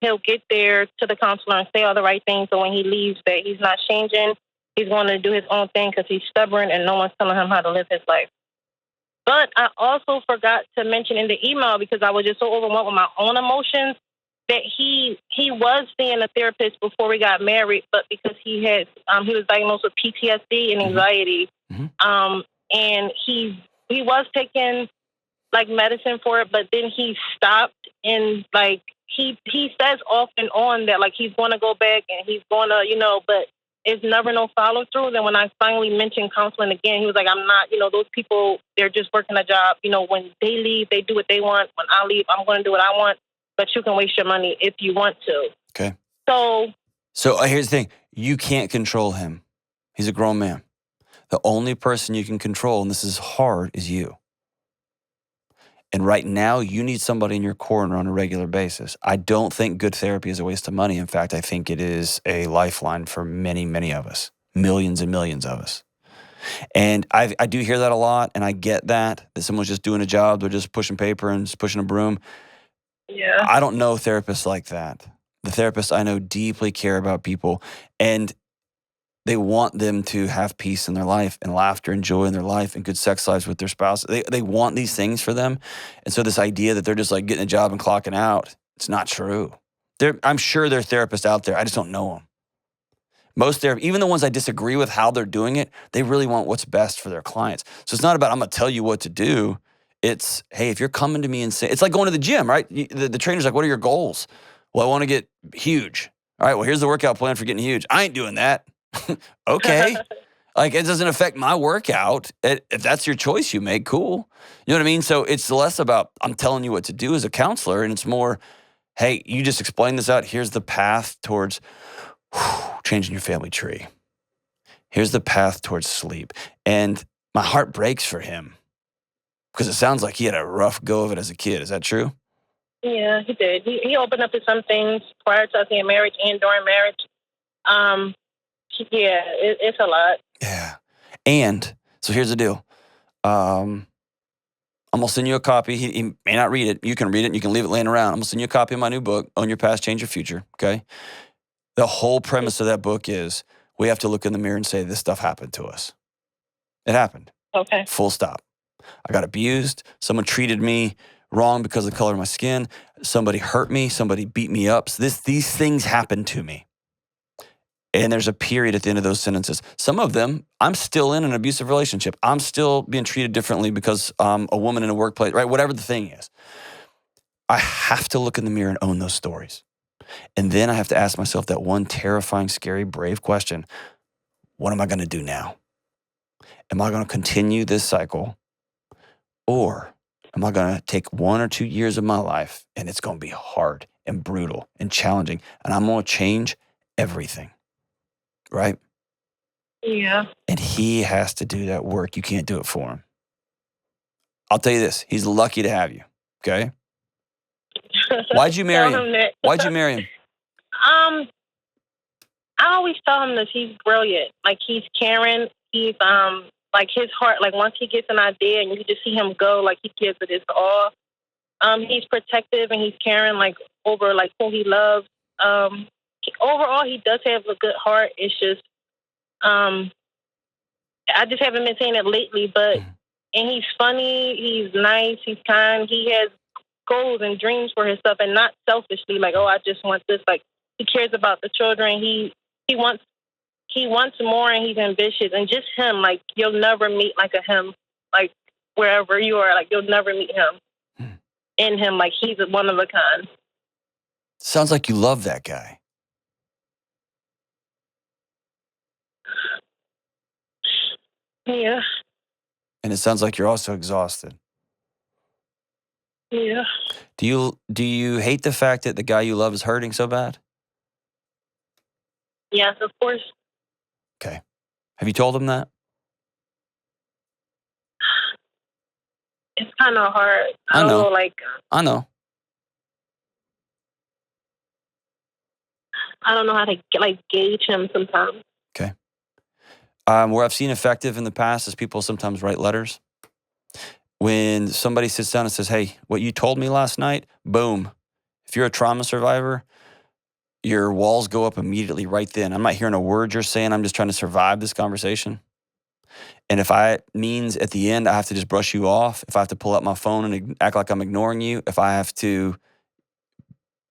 he'll get there to the counselor and say all the right things. So when he leaves, that he's not changing. He's going to do his own thing because he's stubborn and no one's telling him how to live his life. But I also forgot to mention in the email, because I was just so overwhelmed with my own emotions, that he was seeing a therapist before we got married, but because he was diagnosed with PTSD and anxiety, and he was taking like medicine for it, but then he stopped, and like he says off and on that like he's going to go back and he's going to, but it's never no follow through. Then when I finally mentioned counseling again, he was like, I'm not, those people, they're just working a job. When they leave, they do what they want. When I leave, I'm going to do what I want, but you can waste your money if you want to. Okay. So Here's the thing. You can't control him. He's a grown man. The only person you can control, and this is hard, is you. And right now, you need somebody in your corner on a regular basis. I don't think good therapy is a waste of money. In fact, I think it is a lifeline for many, many of us, millions and millions of us. And I do hear that a lot, and I get that someone's just doing a job, they're just pushing paper and just pushing a broom. yeah, I don't know therapists like that. The therapists I know deeply care about people, and they want them to have peace in their life and laughter and joy in their life and good sex lives with their spouse. They want these things for them. And so this idea that they're just like getting a job and clocking out, it's not true. I'm sure there are therapists out there. I just don't know them. Most therapists, even the ones I disagree with how they're doing it, they really want what's best for their clients. So it's not about, I'm going to tell you what to do. It's, hey, if you're coming to me and say, it's like going to the gym, right? The trainer's like, what are your goals? Well, I want to get huge. All right, well, here's the workout plan for getting huge. I ain't doing that. Okay. Like, it doesn't affect my workout. If that's your choice you make, cool. You know what I mean? So it's less about, I'm telling you what to do as a counselor, and it's more, hey, you just explain this out. Here's the path towards changing your family tree. Here's the path towards sleep. And my heart breaks for him because it sounds like he had a rough go of it as a kid. Is that true? yeah, he did. He opened up to some things prior to us getting married and during marriage. Yeah, it's a lot. Yeah. And so here's the deal. I'm going to send you a copy. He may not read it. You can read it and you can leave it laying around. I'm going to send you a copy of my new book, Own Your Past, Change Your Future. Okay. The whole premise of that book is we have to look in the mirror and say, this stuff happened to us. It happened. Okay. Full stop. I got abused. Someone treated me wrong because of the color of my skin. Somebody hurt me. Somebody beat me up. So these things happened to me. And there's a period at the end of those sentences. Some of them, I'm still in an abusive relationship. I'm still being treated differently because I'm a woman in a workplace, right? Whatever the thing is. I have to look in the mirror and own those stories. And then I have to ask myself that one terrifying, scary, brave question. What am I going to do now? Am I going to continue this cycle? Or am I going to take 1 or 2 years of my life and it's going to be hard and brutal and challenging and I'm going to change everything? Right? Yeah. And he has to do that work. You can't do it for him. I'll tell you this. He's lucky to have you. Okay? Why'd you marry him? Why'd you marry him? I always tell him that he's brilliant. Like, he's caring. He's, like, his heart, like, once he gets an idea and you just see him go, like, he gives it his all. He's protective and he's caring, like, over, like, who he loves. Overall, he does have a good heart. It's just, I just haven't been saying it lately, but, and he's funny, he's nice, he's kind, he has goals and dreams for his stuff, and not selfishly, like, oh, I just want this. Like, he cares about the children. He wants more, and he's ambitious. And just him, like, you'll never meet like a him, like, wherever you are, like, you'll never meet him. In him, like, he's one of a kind. Sounds like you love that guy. Yeah. And it sounds like you're also exhausted. Yeah. Do you hate the fact that the guy you love is hurting so bad? Yes, of course. Okay. Have you told him that? It's kind of hard. I know. I don't know how to gauge him sometimes. Okay. Where I've seen effective in the past is people sometimes write letters. When somebody sits down and says, hey, what you told me last night, boom. If you're a trauma survivor, your walls go up immediately right then. I'm not hearing a word you're saying. I'm just trying to survive this conversation. And if it means at the end I have to just brush you off, if I have to pull out my phone and act like I'm ignoring you, if I have to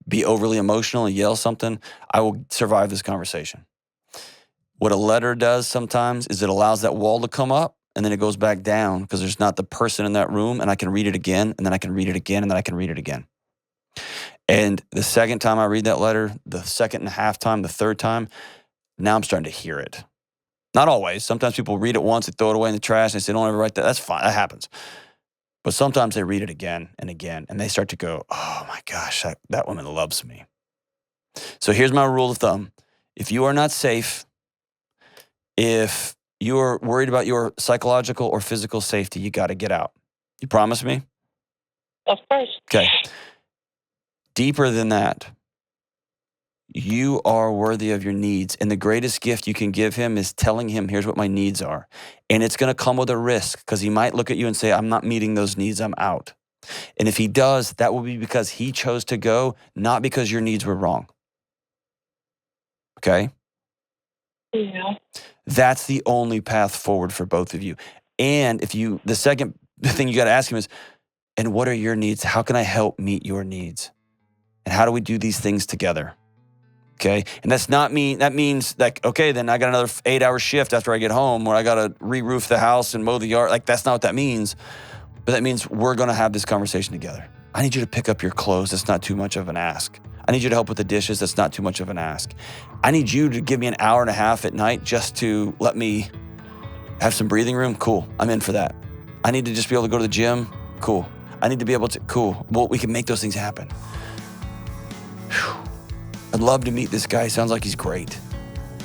be overly emotional and yell something, I will survive this conversation. What a letter does sometimes is it allows that wall to come up and then it goes back down because there's not the person in that room, and I can read it again, and then I can read it again, and then I can read it again. And the second time I read that letter, the second and a half time, the third time, Now I'm starting to hear it. Not always. Sometimes people read it once, they throw it away in the trash, and they say, don't ever write that. That's fine. That happens. But sometimes they read it again and again, and they start to go, oh my gosh, that woman loves me. So here's my rule of thumb. If you are not safe, if you're worried about your psychological or physical safety, you got to get out. You promise me? Of course. Okay. Deeper than that, you are worthy of your needs. And the greatest gift you can give him is telling him, here's what my needs are. And it's going to come with a risk because he might look at you and say, I'm not meeting those needs, I'm out. And if he does, that will be because he chose to go, not because your needs were wrong. Okay? Yeah. That's the only path forward for both of you. And the second thing you got to ask him is, and what are your needs? How can I help meet your needs? And how do we do these things together? Okay. And that means like, okay, then I got another 8-hour shift after I get home where I got to re-roof the house and mow the yard. Like, that's not what that means. But that means we're going to have this conversation together. I need you to pick up your clothes. That's not too much of an ask. I need you to help with the dishes. That's not too much of an ask. I need you to give me an hour and a half at night just to let me have some breathing room. Cool. I'm in for that. I need to just be able to go to the gym. Cool. I need to be able to, cool. Well, we can make those things happen. Whew. I'd love to meet this guy. Sounds like he's great.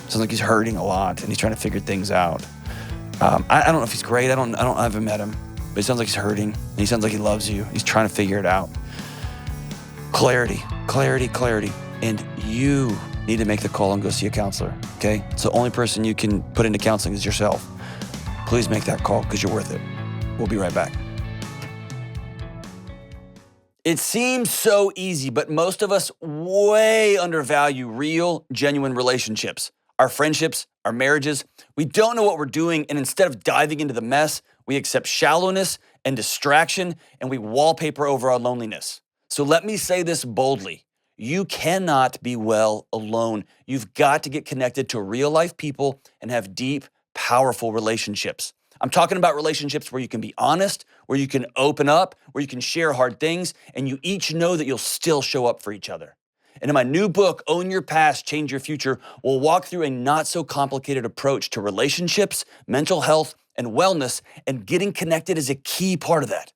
Sounds like he's hurting a lot and he's trying to figure things out. I don't know if he's great. I haven't met him, but he sounds like he's hurting and he sounds like he loves you. He's trying to figure it out. Clarity. And you need to make the call and go see a counselor, okay? It's the only person you can put into counseling is yourself. Please make that call because you're worth it. We'll be right back. It seems so easy, but most of us way undervalue real, genuine relationships. Our friendships, our marriages. We don't know what we're doing, and instead of diving into the mess, we accept shallowness and distraction, and we wallpaper over our loneliness. So let me say this boldly. You cannot be well alone. You've got to get connected to real-life people and have deep, powerful relationships. I'm talking about relationships where you can be honest, where you can open up, where you can share hard things, and you each know that you'll still show up for each other. And in my new book, Own Your Past, Change Your Future, we'll walk through a not-so-complicated approach to relationships, mental health, and wellness, and getting connected is a key part of that.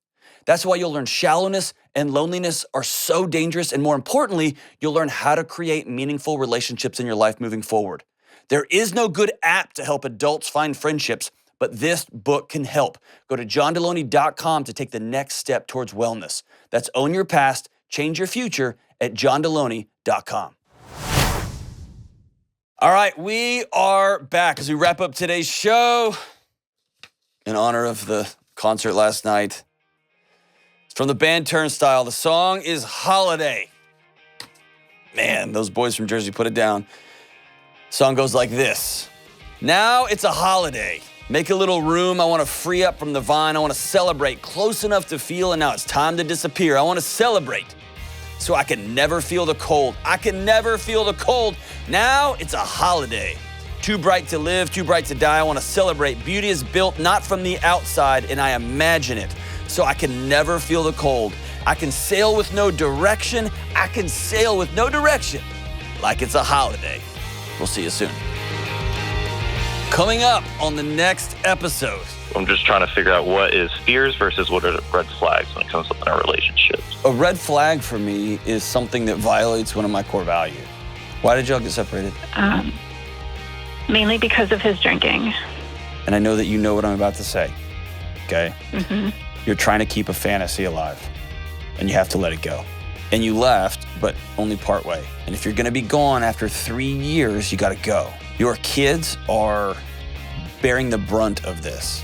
That's why you'll learn shallowness and loneliness are so dangerous, and more importantly, you'll learn how to create meaningful relationships in your life moving forward. There is no good app to help adults find friendships, but this book can help. Go to johndelony.com to take the next step towards wellness. That's Own Your Past, Change Your Future at johndelony.com. All right, we are back as we wrap up today's show in honor of the concert last night. It's from the band Turnstile. The song is Holiday. Man, those boys from Jersey put it down. The song goes like this. Now it's a holiday. Make a little room. I want to free up from the vine. I want to celebrate close enough to feel, and now it's time to disappear. I want to celebrate so I can never feel the cold. I can never feel the cold. Now it's a holiday. Too bright to live, too bright to die. I want to celebrate. Beauty is built not from the outside, and I imagine it so I can never feel the cold. I can sail with no direction. I can sail with no direction like it's a holiday. We'll see you soon. Coming up on the next episode. I'm just trying to figure out what is fears versus what are red flags when it comes to in our relationships. A red flag for me is something that violates one of my core values. Why did y'all get separated? Mainly because of his drinking. And I know that you know what I'm about to say, okay? Mm-hmm. You're trying to keep a fantasy alive, and you have to let it go. And you left, but only part way. And if you're gonna be gone after 3 years, you gotta go. Your kids are bearing the brunt of this.